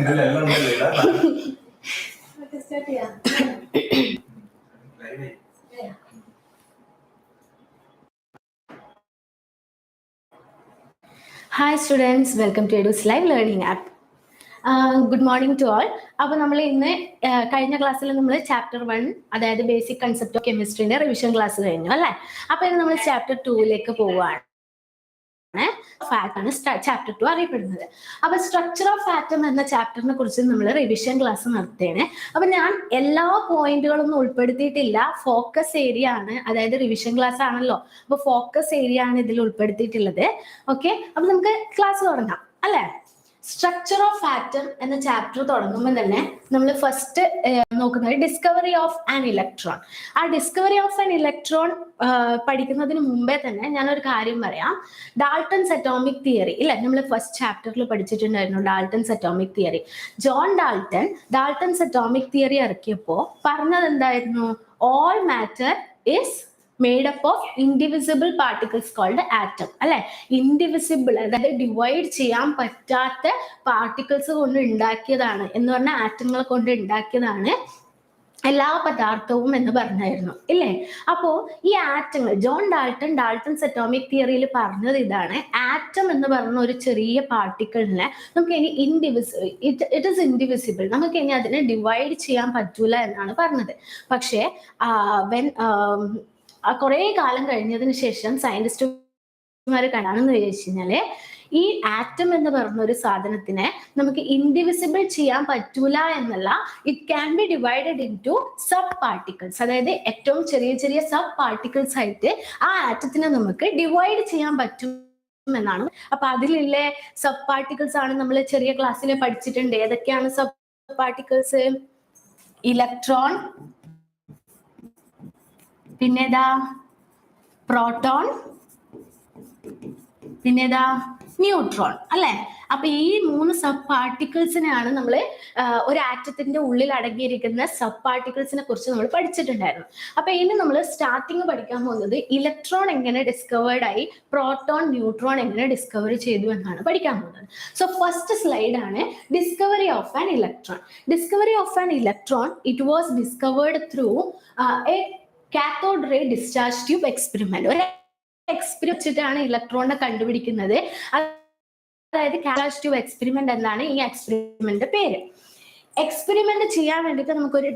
Hi students, welcome to EdusLive Learning app. Good morning to all. അപ്പോൾ നമ്മൾ ഇന്ന് കഴിഞ്ഞ ക്ലാസ്സിൽ നമ്മൾ ചാപ്റ്റർ 1 അതായത് ബേസിക് കൺസെപ്റ്റ് ഓഫ് കെമിസ്ട്രിന്റെ റിവിഷൻ ക്ലാസ് കഴിഞ്ഞു അല്ലേ? അപ്പോൾ ഇന്ന് നമ്മൾ ചാപ്റ്റർ 2ലേക്ക് പോവുകയാണ്. ഫാറ്റ് ആണ് ചാപ്റ്റർ 2 അറിയപ്പെടുന്നത്. അപ്പൊ സ്ട്രക്ചർ ഓഫ് ആറ്റം എന്ന ചാപ്റ്ററിനെ കുറിച്ച് നമ്മൾ റിവിഷൻ ക്ലാസ് നടത്തുകയാണ്. അപ്പൊ ഞാൻ എല്ലാ പോയിന്റുകളൊന്നും ഉൾപ്പെടുത്തിയിട്ടില്ല. ഫോക്കസ് ഏരിയ ആണ്, അതായത് റിവിഷൻ ക്ലാസ് ആണല്ലോ, അപ്പൊ ഫോക്കസ് ഏരിയ ആണ് ഇതിൽ ഉൾപ്പെടുത്തിയിട്ടുള്ളത്. ഓക്കെ, അപ്പൊ നമുക്ക് ക്ലാസ് തുടങ്ങാം അല്ലെ? സ്ട്രക്ചർ ഓഫ് ആറ്റം എന്ന ചാപ്റ്റർ തുടങ്ങുമ്പോൾ തന്നെ നമ്മൾ ഫസ്റ്റ് നോക്കുന്നത് ഡിസ്കവറി ഓഫ് ആൻ ഇലക്ട്രോൺ. ആ ഡിസ്കവറി ഓഫ് ആൻ ഇലക്ട്രോൺ പഠിക്കുന്നതിന് മുമ്പേ തന്നെ ഞാനൊരു കാര്യം പറയാം. ഡാൾട്ടൺസ് അറ്റോമിക് തിയറി ഇല്ലേ, നമ്മൾ ഫസ്റ്റ് ചാപ്റ്ററിൽ പഠിച്ചിട്ടുണ്ടായിരുന്നു Dalton's atomic theory. John Dalton's atomic theory ഇറക്കിയപ്പോൾ പറഞ്ഞത് എന്തായിരുന്നു? All matter is made up of indivisible particles called atom അല്ലെ? ഇൻഡിവിസിബിൾ, അതായത് ഡിവൈഡ് ചെയ്യാൻ പറ്റാത്ത പാർട്ടിക്കിൾസ് കൊണ്ട് ഉണ്ടാക്കിയതാണ് എന്ന് പറഞ്ഞാൽ ആറ്റങ്ങളെ കൊണ്ട് ഉണ്ടാക്കിയതാണ് എല്ലാ പദാർത്ഥവും എന്ന് പറഞ്ഞായിരുന്നു ഇല്ലേ? അപ്പോ ഈ ആറ്റങ്ങൾ ഡാൾട്ടൺസ് അറ്റോമിക് തിയറിയിൽ പറഞ്ഞത് ഇതാണ്: ആറ്റം എന്ന് പറഞ്ഞ ഒരു ചെറിയ പാർട്ടിക്കിളിനെ നമുക്ക് ഇനി ഇറ്റ് ഈസ് ഇൻഡിവിസിബിൾ, നമുക്ക് ഇനി അതിനെ ഡിവൈഡ് ചെയ്യാൻ പറ്റൂല എന്നാണ് പറഞ്ഞത്. പക്ഷേ കുറെ കാലം കഴിഞ്ഞതിന് ശേഷം സയന്റിസ്റ്റുമാർ കാണാമെന്ന് വിചാരിച്ചു കഴിഞ്ഞാല് ഈ ആറ്റം എന്ന് പറഞ്ഞ ഒരു സാധനത്തിനെ നമുക്ക് ഇൻഡിവിസിബിൾ ചെയ്യാൻ പറ്റൂല എന്നല്ല, it can be divided into sub particles, അതായത് ഏറ്റവും ചെറിയ ചെറിയ സബ് പാർട്ടിക്കിൾസ് ആയിട്ട് ആ ആറ്റത്തിനെ നമുക്ക് ഡിവൈഡ് ചെയ്യാൻ പറ്റും എന്നാണ്. അപ്പൊ അതിലുള്ള സബ് പാർട്ടിക്കിൾസ് ആണ് നമ്മൾ ചെറിയ ക്ലാസ്സിൽ പഠിച്ചിട്ടുണ്ട്. ഏതൊക്കെയാണ് സബ് പാർട്ടിക്കിൾസ്? ഇലക്ട്രോൺ, പിന്നെതാ പ്രോട്ടോൺ, പിന്നെതാ ന്യൂട്രോൺ അല്ലെ? അപ്പൊ ഈ 3 സബ് പാർട്ടിക്കിൾസിനെയാണ് നമ്മൾ ഒരു ആറ്റത്തിന്റെ ഉള്ളിൽ അടങ്ങിയിരിക്കുന്ന സബ് പാർട്ടിക്കിൾസിനെ കുറിച്ച് നമ്മൾ പഠിച്ചിട്ടുണ്ടായിരുന്നു. അപ്പൊ ഇനി നമ്മൾ സ്റ്റാർട്ടിങ് പഠിക്കാൻ പോകുന്നത് ഇലക്ട്രോൺ എങ്ങനെ ഡിസ്കവേർഡ് ആയി, പ്രോട്ടോൺ ന്യൂട്രോൺ എങ്ങനെ ഡിസ്കവർ ചെയ്തു എന്നാണ് പഠിക്കാൻ പോകുന്നത്. സോ ഫസ്റ്റ് സ്ലൈഡ് ആണ് discovery of an electron. Discovery of an electron, it was discovered through a cathode ray discharge tube experiment. ഒരു എക്സ്പെരിമെന്റ് വെച്ചിട്ടാണ് ഇലക്ട്രോണിനെ കണ്ടുപിടിക്കുന്നത്. അതായത് ഡിസ്ചാർജ് ട്യൂബ് എക്സ്പെരിമെന്റ് എന്നാണ് ഈ എക്സ്പെരിമെന്റിന്റെ പേര്. എക്സ്പെരിമെന്റ് ചെയ്യാൻ വേണ്ടിയിട്ട് നമുക്കൊരു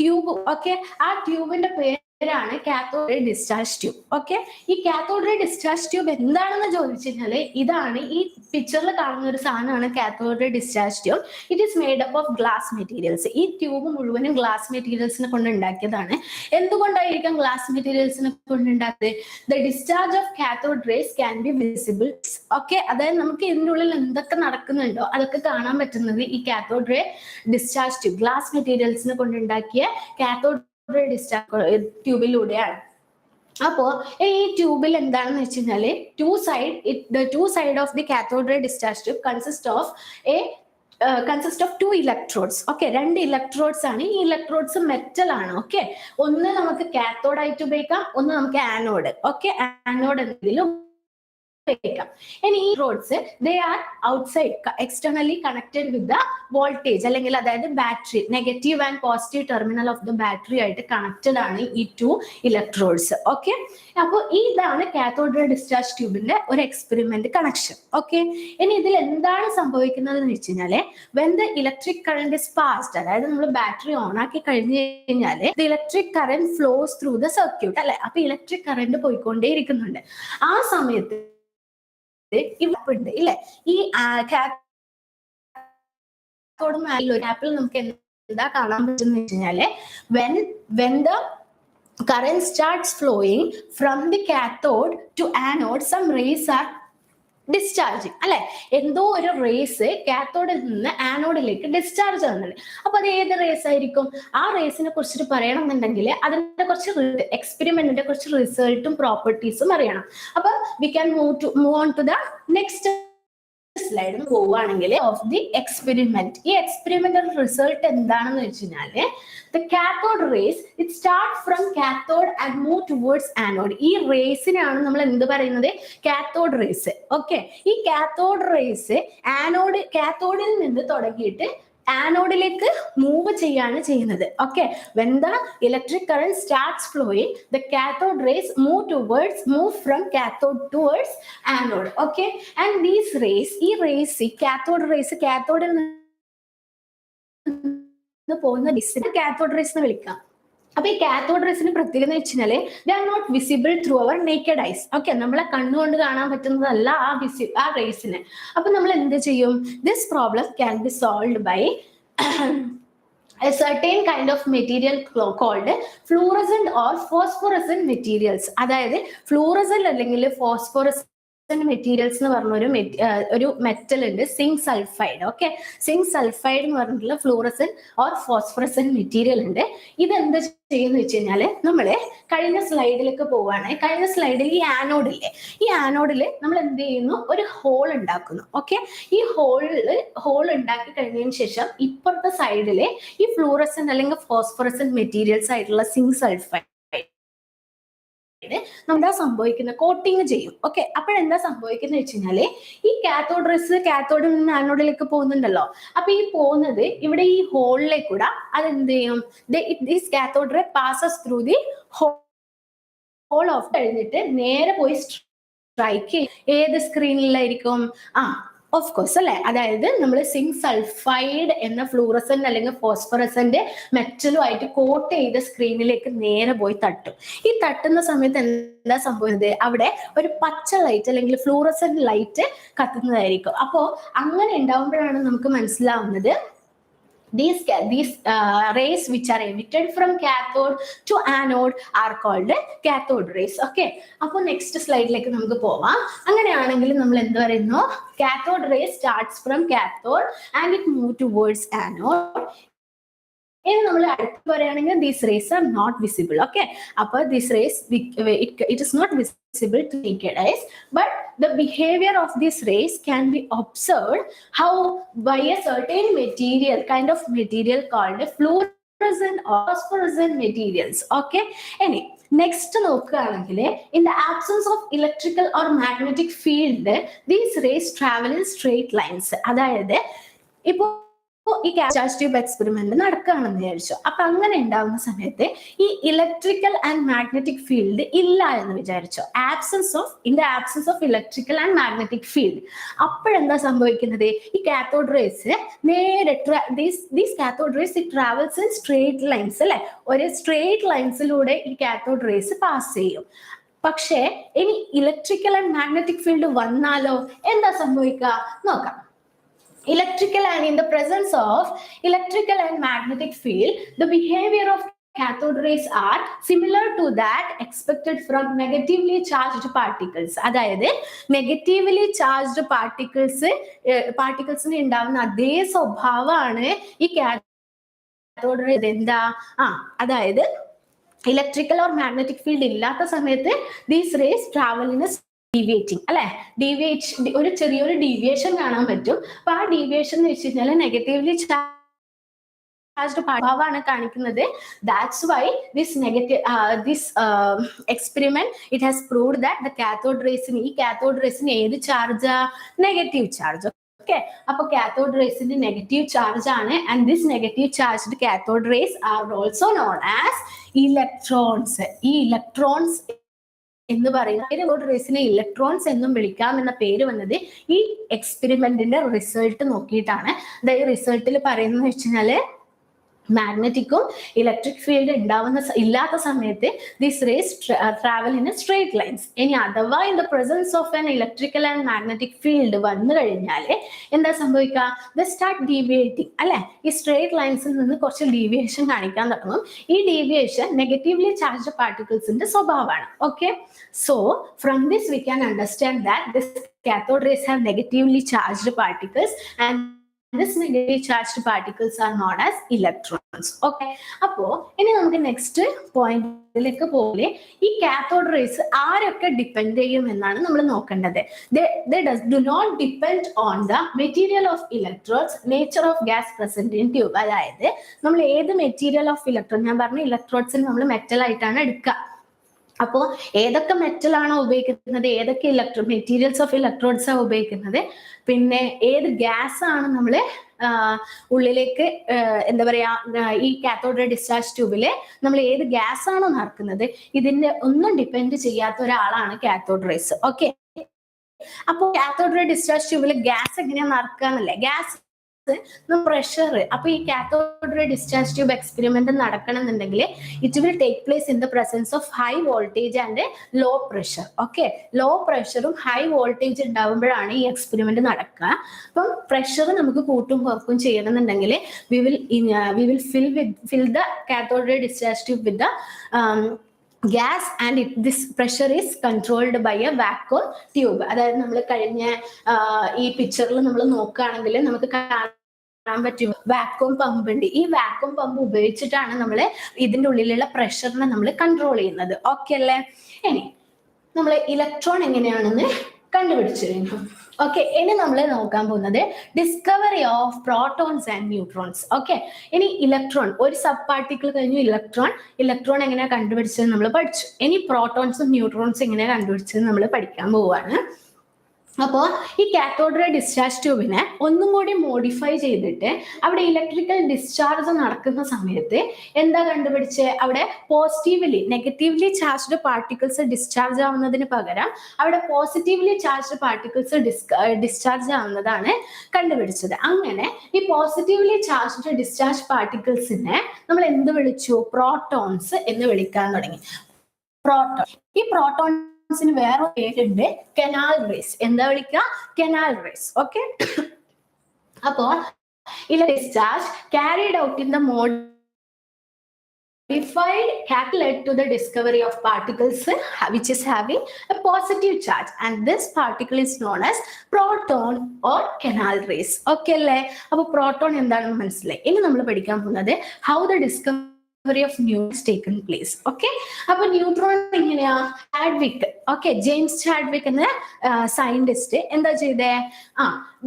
ട്യൂബ്, ഓക്കെ, ആ ട്യൂബിന്റെ പേരാണ് cathode ray discharge tube. Okay, ഈ കാത്തോഡ് റേ ഡിസ്ചാർജ് ട്യൂബ് എന്താണെന്ന് ചോദിച്ചു കഴിഞ്ഞാല് ഇതാണ്, ഈ പിക്ചറിൽ കാണുന്ന ഒരു സാധനമാണ് cathode ray discharge tube. It is made up of glass materials. ഈ ട്യൂബ് മുഴുവനും ഗ്ലാസ് മെറ്റീരിയൽസിനെ കൊണ്ട് ഉണ്ടാക്കിയതാണ്. എന്തുകൊണ്ടായിരിക്കും ഗ്ലാസ് മെറ്റീരിയൽസിനെ കൊണ്ട് ഉണ്ടാക്കിയത്? The discharge of cathode rays can be visible. Okay, അതായത് നമുക്ക് ഇതിൻ്റെ ഉള്ളിൽ എന്തൊക്കെ നടക്കുന്നുണ്ടോ അതൊക്കെ കാണാൻ പറ്റുന്നത് ഈ cathode ray discharge tube, glass മെറ്റീരിയൽസിനെ കൊണ്ട് ഉണ്ടാക്കിയ കാത്തോഡ് റേ ഡിസ്ചാർജ് ട്യൂബിലൂടെയാണ്. അപ്പോ ഈ ട്യൂബിൽ എന്താണെന്ന് വെച്ച് കഴിഞ്ഞാല് two side of the cathode ray discharge tube consist of 2 electrodes. Okay, 2 electrodes ആണ്. ഈ ഇലക്ട്രോഡ്സ് മെറ്റൽ ആണ്. ഓക്കെ, ഒന്ന് നമുക്ക് കാത്തോഡ് ആയിട്ട് ഉപയോഗിക്കാം, ഒന്ന് നമുക്ക് ആനോഡ്. ഓക്കെ, ആനോഡ് എന്തെങ്കിലും ഉപയോഗിക്കാം. ഇനി ഈ rods they are outside externally connected with the voltage, അല്ലെങ്കിൽ അതായത് battery, negative and positive terminal of the battery ആയിട്ട് കണക്റ്റഡ് ആണ് ഈ 2 ഇലക്ട്രോഡ്സ്. ഓക്കെ, അപ്പോൾ ഇതാണ് കാത്തോഡ് റേ ഡിസ്ചാർജ് ട്യൂബിന്റെ ഒരു എക്സ്പെരിമെന്റ് കണക്ഷൻ. ഓക്കെ, ഇനി ഇതിൽ എന്താണ് സംഭവിക്കുന്നത് എന്ന് വെച്ച് കഴിഞ്ഞാല് when the electric current is passed, അതായത് നമ്മൾ ബാറ്ററി ഓൺ ആക്കി കഴിഞ്ഞു കഴിഞ്ഞാല് the electric current flows through the circuit അല്ലെ? അപ്പൊ ഇലക്ട്രിക് കറന്റ് പോയിക്കൊണ്ടേ ഇരിക്കുന്നുണ്ട്. ആ സമയത്ത് ഉണ്ട് ഇല്ലേ, ഈ ആപ്പിൽ നമുക്ക് എന്താ കാണാൻ പറ്റുന്ന വെച്ച് കഴിഞ്ഞാല് when the current starts flowing from the cathode to anode, some rays are discharging അല്ലെ? എന്തോ ഒരു റേസ് കാത്തോഡിൽ നിന്ന് ആനോഡിലേക്ക് ഡിസ്ചാർജ് ആവുന്നുണ്ട്. അപ്പൊ അത് ഏത് റേസ് ആയിരിക്കും? ആ റേസിനെ കുറിച്ചിട്ട് പറയണമെന്നുണ്ടെങ്കിൽ അതിന്റെ കുറച്ച് എക്സ്പെരിമെന്റിന്റെ കുറച്ച് റിസൾട്ടും പ്രോപ്പർട്ടീസും അറിയണം. അപ്പൊ we can move on to the next slide പോവുകയാണെങ്കിൽ ഓഫ് ദി എക്സ്പെരിമെന്റ്, ഈ എക്സ്പെരിമെന്റൽ റിസൾട്ട് എന്താണെന്ന് വെച്ച് കഴിഞ്ഞാല് the cathode rays it start from cathode and move towards anode. ഈ റേസിനാണ് നമ്മൾ എന്ത് പറയുന്നത്? Cathode rays. ഓക്കെ, ഈ കാത്തോഡ് റേസ് കാത്തോഡിൽ നിന്ന് തുടങ്ങിയിട്ട് ആനോഡിലേക്ക് മൂവ് ചെയ്യാണ് ചെയ്യുന്നത്. Okay, when the electric current starts flowing, the cathode rays move from cathode towards anode. Okay, and these rays, ഈ റേസ് കാത്തോഡ് റേസ്, കാത്തോഡിൽ പോകുന്ന കാത്തോഡ് റേസ് എന്ന് വിളിക്കാം. അപ്പൊ ഈ കാത്തോഡ് റേസിന് പ്രത്യേകത എന്ന് വെച്ചാല് they are not visible through our naked eyes. Okay, നമ്മളെ കണ്ണുകൊണ്ട് കാണാൻ പറ്റുന്നതല്ല ആ റേസിന്. അപ്പൊ നമ്മൾ എന്ത് ചെയ്യും? This problem can be solved by a certain kind of material called fluorescent or phosphorescent materials. അതായത് ഫ്ലൂറസെന്റ് അല്ലെങ്കിൽ ഫോസ്ഫോറസ് മെറ്റീരിയൽസ് എന്ന് പറഞ്ഞ ഒരു മെറ്റൽ ഉണ്ട്, zinc sulphide. Okay, zinc sulphide എന്ന് പറഞ്ഞിട്ടുള്ള ഫ്ലൂറസെന്റ് ഓർ ഫോസ്ഫറസെന്റ് മെറ്റീരിയൽ ഉണ്ട്. ഇതെന്ത് ചെയ്യുന്ന വെച്ച് കഴിഞ്ഞാല് നമ്മള് കഴിഞ്ഞ സ്ലൈഡിലേക്ക് പോവാണ്. കഴിഞ്ഞ സ്ലൈഡിൽ ഈ ആനോഡില് നമ്മൾ എന്ത് ചെയ്യുന്നു? ഒരു ഹോൾ ഉണ്ടാക്കുന്നു. ഓക്കെ, ഈ ഹോൾ ഉണ്ടാക്കി കഴിഞ്ഞതിന് ശേഷം ഇപ്പുറത്തെ സൈഡില് ഈ ഫ്ലൂറസെന്റ് അല്ലെങ്കിൽ ഫോസ്ഫറസെന്റ് മെറ്റീരിയൽസ് ആയിട്ടുള്ള സിങ്ക് സൾഫൈഡ് എന്താ സംഭവിക്കുന്നത്? കോട്ടിങ് ചെയ്യും. ഓക്കെ, അപ്പോഴെന്താ സംഭവിക്കുന്നത് വെച്ച് കഴിഞ്ഞാല് ഈ കാത്തോഡ് റേസ് കാത്തോഡിൽ നിന്ന് ആനോഡിലേക്ക് പോകുന്നുണ്ടല്ലോ. അപ്പൊ ഈ പോകുന്നത് ഇവിടെ ഈ ഹോളിലേക്ക് കൂടെ അതെന്ത് ചെയ്യും? This cathode ray passes through the hole of കഴിഞ്ഞിട്ട് നേരെ പോയി സ്ട്രൈക്ക് ഏത് സ്ക്രീനിലായിരിക്കും? ഓഫ് കോഴ്സ് അല്ലെ, അതായത് നമ്മൾ സിങ്ക് സൾഫൈഡ് എന്ന ഫ്ലൂറസെന്റ് അല്ലെങ്കിൽ ഫോസ്ഫറസെന്റ് മെറ്റലുമായിട്ട് കോട്ട് ചെയ്ത സ്ക്രീനിലേക്ക് നേരെ പോയി തട്ടും. ഈ തട്ടുന്ന സമയത്ത് എന്താ സംഭവിക്കുന്നത്? അവിടെ ഒരു പച്ച ലൈറ്റ് അല്ലെങ്കിൽ ഫ്ലൂറസെന്റ് ലൈറ്റ് കത്തുന്നതായിരിക്കും. അപ്പോ അങ്ങനെ ഉണ്ടാവുമ്പോഴാണ് നമുക്ക് മനസ്സിലാവുന്നത് these rays which are emitted from cathode to anode are called cathode rays. Okay, അപ്പോൾ നെക്സ്റ്റ് സ്ലൈഡിലേക്ക് നമുക്ക് പോവാം. അങ്ങനെയാണെങ്കിൽ നമ്മൾ എന്ത് പറയുന്നു? cathode ray starts from cathode and it move towards anode. ഇനി നമ്മൾ അടുത്ത് പറയുകയാണെങ്കിൽ these rays are not visible. Okay, അപ്പോൾ these rays it is not visible to naked eyes, but the behavior of these rays can be observed how by a certain kind of material called fluorescent or phosphorescent materials. Okay, any next നോക്കുകയാണെങ്കിൽ in the absence of electrical or magnetic field these rays travel in straight lines. അതായത് ഇപ്പോ ഈ charge tube experiment നടക്കുകയാണെന്ന് വിചാരിച്ചു. അപ്പൊ അങ്ങനെ ഉണ്ടാവുന്ന സമയത്ത് ഈ ഇലക്ട്രിക്കൽ ആൻഡ് മാഗ്നറ്റിക് ഫീൽഡ് ഇല്ല എന്ന് വിചാരിച്ചു. In the absence of electrical and magnetic field അപ്പോഴെന്താ സംഭവിക്കുന്നത്? ഈ കാത്തോഡ് റേസ് നേരെ these cathode rays it travels in straight lines അല്ലെ, ഒരു സ്ട്രേറ്റ് ലൈൻസിലൂടെ ഈ കാത്തോഡ് റേസ് പാസ് ചെയ്യും. പക്ഷേ ഇനി ഇലക്ട്രിക്കൽ ആൻഡ് മാഗ്നറ്റിക് ഫീൽഡ് വന്നാലോ എന്താ സംഭവിക്കുക നോക്കാം. In the presence of electrical and magnetic field, the behavior of cathode rays are similar to that expected from negatively charged particles. അതായത് നെഗറ്റീവ്ലി ചാർജ്ഡ് പാർട്ടിക്കിൾസിന് ഉണ്ടാവുന്ന അതേ സ്വഭാവമാണ് ഈ കാത്തോഡ് റേ. എന്താ? അതായത് ഇലക്ട്രിക്കൽ ഓർ മാഗ്നറ്റിക് ഫീൽഡ് ഇല്ലാത്ത സമയത്ത് these rays travel in a deviating അല്ലെ, ഒരു ചെറിയൊരു ഡീവിയേഷൻ കാണാൻ പറ്റും. അപ്പൊ ആ ഡീവിയേഷൻ എന്ന് വെച്ച് കഴിഞ്ഞാൽ നെഗറ്റീവ്ലി ചാർജ്ഡ് ഭാവമാണ് കാണിക്കുന്നത്. That's why this experiment it has proved that the cathode raysന് ഏത് ചാർജാ? Negative charge. ഓക്കെ, അപ്പൊ കാത്തോഡ് റേസിന്റെ നെഗറ്റീവ് ചാർജ് ആണ്. And this negatively charged cathode rays are also known as electrons. ഈ ഇലക്ട്രോൺസ് എന്ന് പറയുന്ന റേസിനെ ഇലക്ട്രോൺസ് എന്നും വിളിക്കാം എന്ന പേര് വന്നത് ഈ എക്സ്പെരിമെന്റിന്റെ റിസൾട്ട് നോക്കിയിട്ടാണ്. അതായത് റിസൾട്ടിൽ പറയുന്നത് വെച്ചാല് മാഗ്നറ്റിക്കും ഇലക്ട്രിക് ഫീൽഡ് ഇല്ലാത്ത സമയത്ത് this rays travel in straight lines. ഇനി അഥവാ in the presence of an electrical and magnetic field വന്നു കഴിഞ്ഞാൽ എന്താ സംഭവിക്കുക? ദ സ്റ്റാർട്ട് ഡീവിയേറ്റിംഗ് അല്ലെ, ഈ സ്ട്രേറ്റ് ലൈൻസിൽ നിന്ന് കുറച്ച് ഡീവിയേഷൻ കാണിക്കാൻ തുടങ്ങും. ഈ ഡീവിയേഷൻ നെഗറ്റീവ്ലി ചാർജ്ഡ് പാർട്ടിക്കിൾസിന്റെ സ്വഭാവമാണ്. Okay, so from this we can understand that this cathode rays have negatively charged particles and this negatively charged particles are known as electrons. Okay. Appo ini namukku next point ilekku pole ee cathode rays aarokke depend cheyum ennanu nammal nokkandathu. They do not depend on the material of electrodes, nature of gas present in tube. അതായത് നമ്മൾ ഏത് material of electron, ഞാൻ പറഞ്ഞു ഇലക്ട്രോഡ്സിന് നമ്മൾ metal ആയിട്ടാണ് എടുക്കുക. അപ്പോൾ ഏതൊക്കെ മെറ്റൽ ആണോ ഉപയോഗിക്കുന്നത്, ഏതൊക്കെ മെറ്റീരിയൽസ് ഓഫ് ഇലക്ട്രോഡ്സ് ആണ് ഉപയോഗിക്കുന്നത്, പിന്നെ ഏത് ഗ്യാസ് ആണ് നമ്മൾ ഉള്ളിലേക്ക് എന്താ പറയാ ഈ കാത്തോഡ് ഡിസ്ചാർജ് ട്യൂബില് നമ്മൾ ഏത് ഗ്യാസ് ആണോ നടക്കുന്നത്, ഇതിന്റെ ഒന്നും ഡിപ്പെൻഡ് ചെയ്യാത്ത ഒരാളാണ് കാത്തോഡ് റേസ്. ഓക്കെ. അപ്പൊ കാത്തോഡ് ഡിസ്ചാർജ് ട്യൂബില് ഗ്യാസ് എങ്ങനെയാ നടക്കാന്നല്ലേ, ഗ്യാസ് പ്രഷർ. അപ്പൊ ഈ കാത്തോഡ് ഡിസ്ചാർജ് ട്യൂബ് എക്സ്പെരിമെന്റ് നടക്കണമെന്നുണ്ടെങ്കിൽ it will take place in the presence of high voltage and low pressure. Okay. Low പ്രഷറും ഹൈ വോൾട്ടേജ് ഉണ്ടാവുമ്പോഴാണ് ഈ എക്സ്പെരിമെന്റ് നടക്കുക. അപ്പം പ്രഷർ നമുക്ക് കൂട്ടും കുറക്കും ചെയ്യണമെന്നുണ്ടെങ്കിൽ we will fill the cathode discharge tube with the gas and this pressure is controlled by a vacuum tube. അതായത് നമ്മൾ കഴിഞ്ഞ ഈ പിക്ചറിൽ നമ്മൾ നോക്കുകയാണെങ്കിൽ നമുക്ക് കാണാൻ പറ്റും വാക്വം പമ്പ് ഉണ്ട്. ഈ വാക്വം പമ്പ് ഉപയോഗിച്ചിട്ടാണ് നമ്മൾ ഇതിന്റെ ഉള്ളിലുള്ള പ്രഷറിനെ നമ്മൾ കൺട്രോൾ ചെയ്യുന്നത്. ഓക്കെ അല്ലേ? ഇനി നമ്മൾ ഇലക്ട്രോൺ എങ്ങനെയാണെന്ന് കണ്ടുപിടിച്ചു കഴിഞ്ഞു. ഓക്കെ. ഇനി നമ്മൾ നോക്കാൻ പോകുന്നത് discovery of protons and neutrons. Okay. ഇനി ഇലക്ട്രോൺ ഒരു സബ് പാർട്ടിക്കിൾ കഴിഞ്ഞു. ഇലക്ട്രോൺ എങ്ങനെയാ കണ്ടുപിടിച്ചത് നമ്മൾ പഠിച്ചു. ഇനി പ്രോട്ടോൺസും ന്യൂട്രോൺസും എങ്ങനെയാ കണ്ടുപിടിച്ചത് നമ്മൾ പഠിക്കാൻ പോവാണ്. അപ്പോൾ ഈ കാത്തോഡ് ഡിസ്ചാർജ് ട്യൂബിനെ ഒന്നും കൂടി മോഡിഫൈ ചെയ്തിട്ട് അവിടെ ഇലക്ട്രിക്കൽ ഡിസ്ചാർജ് നടക്കുന്ന സമയത്ത് എന്താ കണ്ടുപിടിച്ച്, അവിടെ നെഗറ്റീവ്ലി ചാർജ്ഡ് പാർട്ടിക്കിൾസ് ഡിസ്ചാർജ് ആവുന്നതിന് പകരം അവിടെ പോസിറ്റീവ്ലി ചാർജ്ഡ് പാർട്ടിക്കിൾസ് ഡിസ്ചാർജ് ആവുന്നതാണ് കണ്ടുപിടിച്ചത്. അങ്ങനെ ഈ പോസിറ്റീവ്ലി ചാർജ്ഡ് ഡിസ്ചാർജ് പാർട്ടിക്കിൾസിനെ നമ്മൾ എന്ത് വിളിച്ചു? പ്രോട്ടോൺസ് എന്ന് വിളിക്കാൻ തുടങ്ങി. ഈ പ്രോട്ടോൺ വേറെ പേരുണ്ട്, കനാൽ റേസ്. എന്താ വിളിക്കുക? Canal rays. ഓക്കെ. അപ്പോ discharge carried out in the modified led to the discovery of particles which is having a positive charge, and this particle is known as proton or canal rays. Okay അല്ലേ? അപ്പൊ proton എന്താണെന്ന് മനസ്സിലായി. ഇനി നമ്മൾ പഠിക്കാൻ പോകുന്നത് how the discovery of neutron taken place. Okay. അപ്പൊ neutron എങ്ങനെയാ? ചാഡ്വിക്. ഓക്കെ. ജെയിംസ് ചാഡ്വിക് എന്ന സയന്റിസ്റ്റ് എന്താ ചെയ്തേ?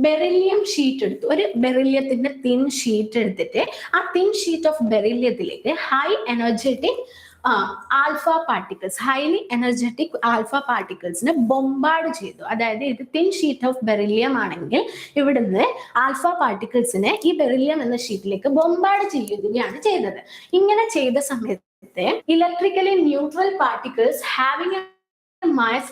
ബെറിലിയം ഷീറ്റ് എടുത്തു. ഒരു ബെറിലിയത്തിന്റെ തിൻ ഷീറ്റ് എടുത്തിട്ട് ആ തിൻ ഷീറ്റ് ഓഫ് ബെറിലിയത്തിലേക്ക് high energetic highly energetic alpha പാർട്ടിക്കിൾസിനെ ബോംബാർഡ് ചെയ്തു. അതായത് ഇത് തിൻ ഷീറ്റ് ഓഫ് ബെറിലിയം ആണെങ്കിൽ ഇവിടുന്ന് ആൽഫ പാർട്ടിക്കിൾസിനെ ഈ ബെറിലിയം എന്ന ഷീറ്റിലേക്ക് ബോംബാർഡ് ചെയ്യുകയാണ് ചെയ്തത്. ഇങ്ങനെ ചെയ്ത സമയത്ത് electrically neutral particles having mass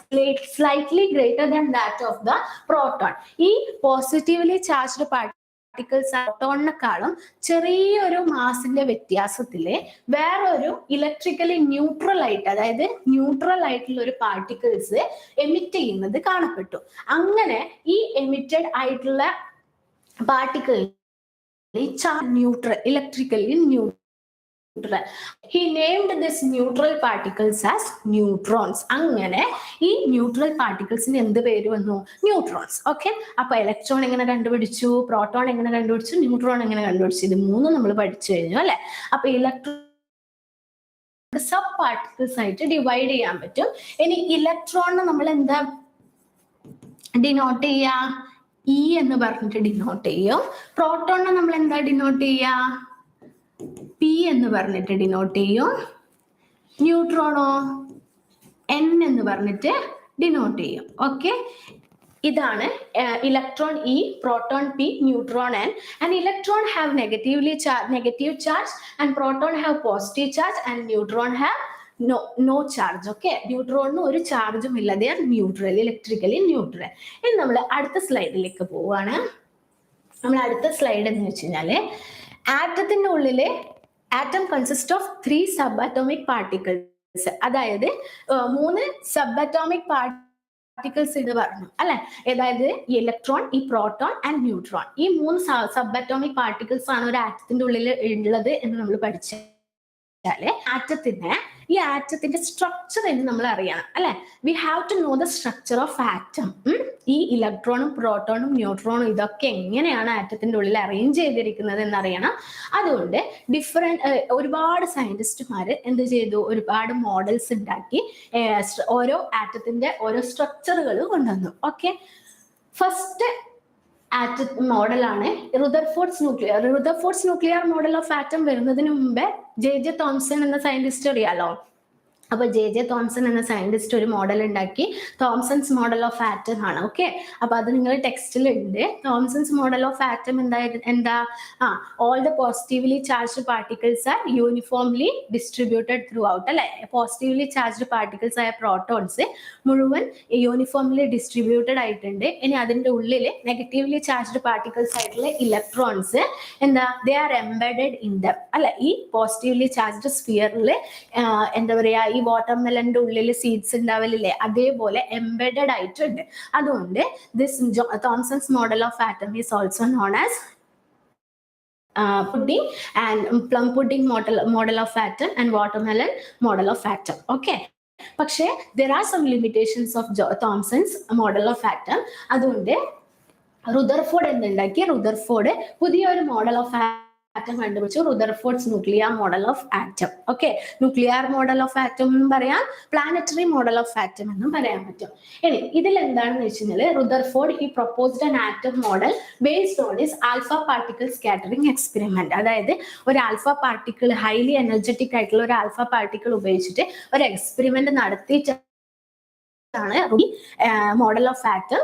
slightly greater than that of the proton. ഈ പോസിറ്റീവ്ലി ചാർജ്ഡ് പാർട്ടിക്കിൾസ് പ്രോട്ടോണിനെക്കാളും ചെറിയൊരു മാസിന്റെ വ്യത്യാസത്തില് വേറൊരു ഇലക്ട്രിക്കലി ന്യൂട്രൽ ആയിട്ട്, അതായത് ന്യൂട്രൽ ആയിട്ടുള്ള ഒരു പാർട്ടിക്കിൾസ് എമിറ്റ് ചെയ്യുന്നത് കാണപ്പെട്ടു. അങ്ങനെ ഈ എമിറ്റഡ് ആയിട്ടുള്ള particle electrically neutral. He named this neutral particles as neutrons. അങ്ങനെ ഈ ന്യൂട്രൽ പാർട്ടിക്കിൾസിന് എന്ത് പേര് വന്നു? ന്യൂട്രോൺസ്. ഓക്കെ. അപ്പൊ ഇലക്ട്രോൺ എങ്ങനെ കണ്ടുപിടിച്ചു, പ്രോട്ടോൺ എങ്ങനെ കണ്ടുപിടിച്ചു, ന്യൂട്രോൺ എങ്ങനെ കണ്ടുപിടിച്ചു, ഇത് മൂന്നും നമ്മൾ പഠിച്ചു കഴിഞ്ഞു അല്ലെ? അപ്പൊ ഇലക്ട്രോൺ സബ് പാർട്ടിക്കിൾസ് ആയിട്ട് ഡിവൈഡ് ചെയ്യാൻ പറ്റും. ഇനി ഇലക്ട്രോണിനെ നമ്മൾ എന്താ ഡിനോട്ട് ചെയ്യാ? ഇ എന്ന് പറഞ്ഞിട്ട് ഡിനോട്ട് ചെയ്യും. പ്രോട്ടോണിനെ നമ്മൾ എന്താ ഡിനോട്ട് ചെയ്യാ? പി എന്ന് പറഞ്ഞിട്ട് ഡിനോട്ട് ചെയ്യും. ന്യൂട്രോണോ എൻ എന്ന് പറഞ്ഞിട്ട് ഡിനോട്ട് ചെയ്യും. ഓക്കെ. ഇതാണ് electron E, proton P, neutron N. And electron have negative charge and proton have positive charge and neutron have no charge. Okay. ന്യൂട്രോണിന് ഒരു ചാർജും ഇല്ല. They are neutral, electrically neutral. ഇനി നമ്മൾ അടുത്ത സ്ലൈഡിലേക്ക് പോവാണ്. നമ്മൾ അടുത്ത സ്ലൈഡ് എന്ന് വെച്ച് കഴിഞ്ഞാല് ആറ്റത്തിന്റെ ഉള്ളില് atom consist of 3 sub atomic particles. അതായത് 3 സബ് അറ്റോമിക് പാർട്ടിക്കിൾസ് എന്ന് പറഞ്ഞു അല്ലെ? അതായത് ഈ ഇലക്ട്രോൺ, ഈ പ്രോട്ടോൺ ആൻഡ് ന്യൂട്രോൺ, ഈ 3 സബ് അറ്റോമിക് പാർട്ടിക്കിൾസ് ആണ് ഒരു ആറ്റത്തിന്റെ ഉള്ളിൽ ഉള്ളത് എന്ന് നമ്മൾ പഠിച്ചത്. ആറ്റത്തിന് ഈ ആറ്റത്തിന്റെ സ്ട്രക്ചർ എന്ന് നമ്മൾ അറിയണം അല്ലെ. We have to know the structure of atom. ഈ ഇലക്ട്രോണും പ്രോട്ടോണും ന്യൂട്രോണും ഇതൊക്കെ എങ്ങനെയാണ് ആറ്റത്തിന്റെ ഉള്ളിൽ അറേഞ്ച് ചെയ്തിരിക്കുന്നത് എന്നറിയണം. അതുകൊണ്ട് ഒരുപാട് സയന്റിസ്റ്റുമാർ എന്ത് ചെയ്തു, ഒരുപാട് മോഡൽസ് ഉണ്ടാക്കി ഓരോ ആറ്റത്തിന്റെ ഓരോ സ്ട്രക്ചറുകൾ കൊണ്ടുവന്നു. ഓക്കെ, ഫസ്റ്റ് ആറ്റം മോഡലാണ് Rutherford's nuclear model of atom വരുന്നതിന് മുമ്പേ ജെ തോംസൺ എന്ന സയന്റിസ്റ്റ് അറിയാലോ. അപ്പൊ ജെ തോംസൺ എന്ന സയന്റിസ്റ്റ് ഒരു മോഡൽ ഉണ്ടാക്കി, തോംസൺസ് മോഡൽ ഓഫ് ആറ്റം ആണ്. ഓക്കെ, അപ്പൊ അത് നിങ്ങൾ ടെക്സ്റ്റിൽ ഉണ്ട്. തോംസൺസ് മോഡൽ ഓഫ് ആറ്റം എന്താ all the positively charged particles R uniformly distributed through out അല്ലെ. പോസിറ്റീവ്ലി ചാർജ്ഡ് പാർട്ടിക്കിൾസ് ആയ പ്രോട്ടോൺസ് മുഴുവൻ യൂണിഫോംലി ഡിസ്ട്രിബ്യൂട്ടഡ് ആയിട്ടുണ്ട്. ഇനി അതിന്റെ ഉള്ളിൽ നെഗറ്റീവ്ലി ചാർജ്ഡ് പാർട്ടിക്കിൾസ് ആയിട്ടുള്ള electrons they are embedded in them അല്ലെ. ഈ പോസിറ്റീവ്ലി ചാർജ്ഡ് സ്ഫിയറിൽ എന്താ പറയാ, ഈ വാട്ടർമെലന്റെ ഉള്ളിൽ സീഡ്സ് ഉണ്ടാവലില്ലേ, അതേപോലെ എംബെഡഡ് ആയിട്ടുണ്ട്. അതുകൊണ്ട് this Thomson's model of atom is also known as pudding and plum pudding model of atom and watermelon model of atom. Okay, പക്ഷേ there are some limitations of Thomson's model of atom. അതുകൊണ്ട് Rutherford എന്തുണ്ടാക്കി, Rutherford പുതിയൊരു model of atom കണ്ടുപിടിച്ചു, Rutherford's nuclear model of atom. Okay, nuclear model of atom എന്നും പറയാം, planetary model of atom എന്നും പറയാൻ പറ്റും. ഇനി ഇതിൽ എന്താണെന്ന് വെച്ച് കഴിഞ്ഞാൽ Rutherford he proposed an atom model based on his alpha particle scattering experiment. അതായത് ഒരു ആൽഫ പാർട്ടിക്കിൾ, ഹൈലി എനർജറ്റിക് ആയിട്ടുള്ള ഒരു ആൽഫ പാർട്ടിക്കിൾ ഉപയോഗിച്ചിട്ട് ഒരു എക്സ്പെരിമെന്റ് നടത്തിയിട്ടാണ് മോഡൽ ഓഫ് ആറ്റം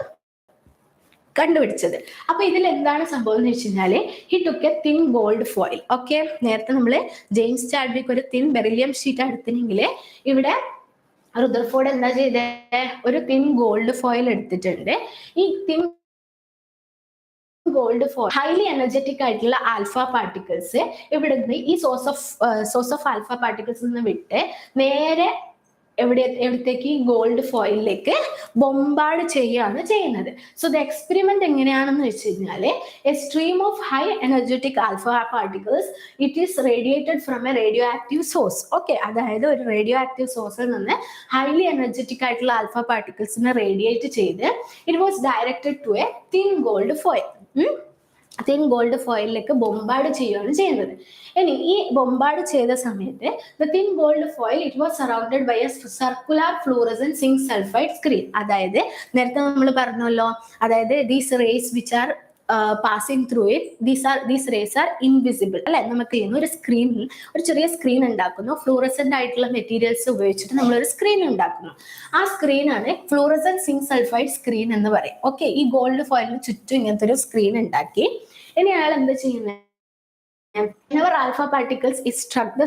കണ്ടുപിടിച്ചത്. അപ്പൊ ഇതിൽ എന്താണ് സംഭവം എന്ന് വെച്ച് കഴിഞ്ഞാല് he took A thin gold foil. Okay, നേരത്തെ നമ്മള് ജെയിംസ് ചാഡ്വിക് ഒരു തിൻ ബെറിലിയം ഷീറ്റ് എടുത്തിനെങ്കിൽ ഇവിടെ റുദർഫോർഡ് എന്താ ചെയ്തേ, ഒരു തിൻ ഗോൾഡ് ഫോയിൽ എടുത്തിട്ടുണ്ട്. ഈ thin gold foil highly energetic ആയിട്ടുള്ള ആൽഫ പാർട്ടിക്കിൾസ് ഇവിടെ നിന്ന് ഈ സോഴ്സ് ഓഫ് ആൽഫ പാർട്ടിക്കിൾസ് നിന്ന് വിട്ട് നേരെ എവിടത്തേക്ക് ഗോൾഡ് ഫോയിലേക്ക് ബോംബാർഡ് ചെയ്യുകയാണ് ചെയ്യുന്നത്. സോ ദ എക്സ്പെരിമെന്റ് എങ്ങനെയാണെന്ന് വെച്ച് കഴിഞ്ഞാല് a stream of high energetic alpha particles it is radiated from a radioactive source. Okay, അതായത് ഒരു റേഡിയോ ആക്റ്റീവ് സോഴ്സിൽ നിന്ന് ഹൈലി എനർജറ്റിക് ആയിട്ടുള്ള ആൽഫ പാർട്ടിക്കിൾസിനെ റേഡിയേറ്റ് ചെയ്ത് it was directed to a thin gold foil. Thin gold ഫോയിലിലേക്ക് bombard ചെയ്യുകയാണ് ചെയ്യുന്നത്. ഇനി ഈ ബോംബാർഡ് ചെയ്ത സമയത്ത് the thin gold foil it was surrounded by a circular fluorescent zinc sulphide screen. അതായത് നേരത്തെ നമ്മൾ പറഞ്ഞല്ലോ, അതായത് these rays which are passing through it these rays are invisible അല്ലെ. നമുക്ക് ചെയ്യുന്ന ഒരു സ്ക്രീനിൽ ഒരു ചെറിയ സ്ക്രീൻ ഉണ്ടാക്കുന്നു, ഫ്ലൂറസെന്റ് ആയിട്ടുള്ള മെറ്റീരിയൽസ് ഉപയോഗിച്ചിട്ട് നമ്മളൊരു സ്ക്രീൻ ഉണ്ടാക്കുന്നു. ആ സ്ക്രീനാണ് ഫ്ലൂറസെന്റ് സിങ്ക് സൾഫൈഡ് സ്ക്രീൻ എന്ന് പറയും. ഓക്കെ, ഈ ഗോൾഡ് ഫോയിലിന് ചുറ്റും ഇങ്ങനത്തെ ഒരു സ്ക്രീൻ ഉണ്ടാക്കി. ഇനി അയാൾ എന്താ ചെയ്യുന്നത്, whenever alpha particles is struck the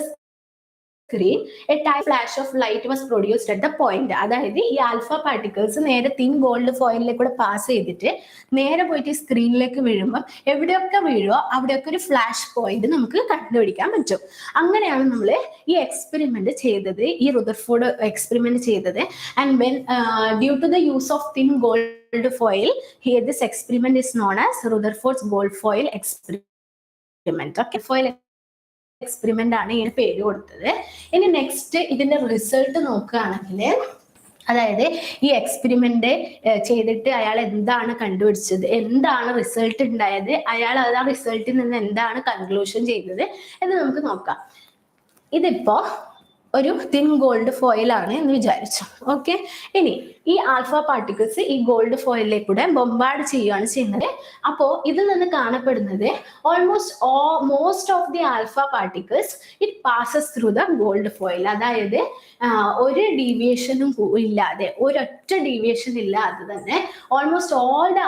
screen, a tiny flash of light was produced at the point. അതായത് ഈ ആൽഫ പാർട്ടിക്കിൾസ് നേരെ തിൻ ഗോൾഡ് ഫോയിലിലേക്കൂടെ പാസ് ചെയ്തിട്ട് നേരെ പോയിട്ട് ഈ സ്ക്രീനിലേക്ക് വീഴുമ്പോൾ എവിടെയൊക്കെ വീഴുമോ അവിടെയൊക്കെ ഒരു ഫ്ലാഷ് പോയിന്റ് നമുക്ക് കണ്ടുപിടിക്കാൻ പറ്റും. അങ്ങനെയാണ് നമ്മൾ ഈ എക്സ്പെരിമെന്റ് ചെയ്തത്, ഈ റുദർഫോർഡ് എക്സ്പെരിമെന്റ് ചെയ്തത്. And when due to the use of thin gold foil here this experiment is known as Rutherford's gold foil experiment. Foil experiment ആണ് ഇതിന് പേര് കൊടുത്തത്. ഇനി നെക്സ്റ്റ് ഇതിന്റെ റിസൾട്ട് നോക്കുകയാണെങ്കിൽ, അതായത് ഈ എക്സ്പെരിമെന്റ് ചെയ്തിട്ട് അയാൾ എന്താണ് കണ്ടുപിടിച്ചത്, എന്താണ് റിസൾട്ട് ഉണ്ടായത്, അയാൾ ആ റിസൾട്ടിൽ നിന്ന് എന്താണ് കൺക്ലൂഷൻ ചെയ്തത് എന്ന് നമുക്ക് നോക്കാം. ഇതിപ്പോ ഒരു തിൻ ഗോൾഡ് ഫോയിലാണ് എന്ന് വിചാരിച്ചു. ഓക്കെ, ഇനി ഈ ആൽഫ പാർട്ടിക്കിൾസ് ഈ ഗോൾഡ് ഫോയിലിലേക്കൂടെ ബോംബാർഡ് ചെയ്യുകയാണ് ചെയ്യുന്നത്. അപ്പോ ഇതിൽ നിന്ന് കാണപ്പെടുന്നത് most of the alpha particles it passes through the gold foil. അതായത് ഒരു ഡീവിയേഷനും ഇല്ലാതെ, ഒരൊറ്റ ഡീവിയേഷൻ ഇല്ലാതെ തന്നെ almost all the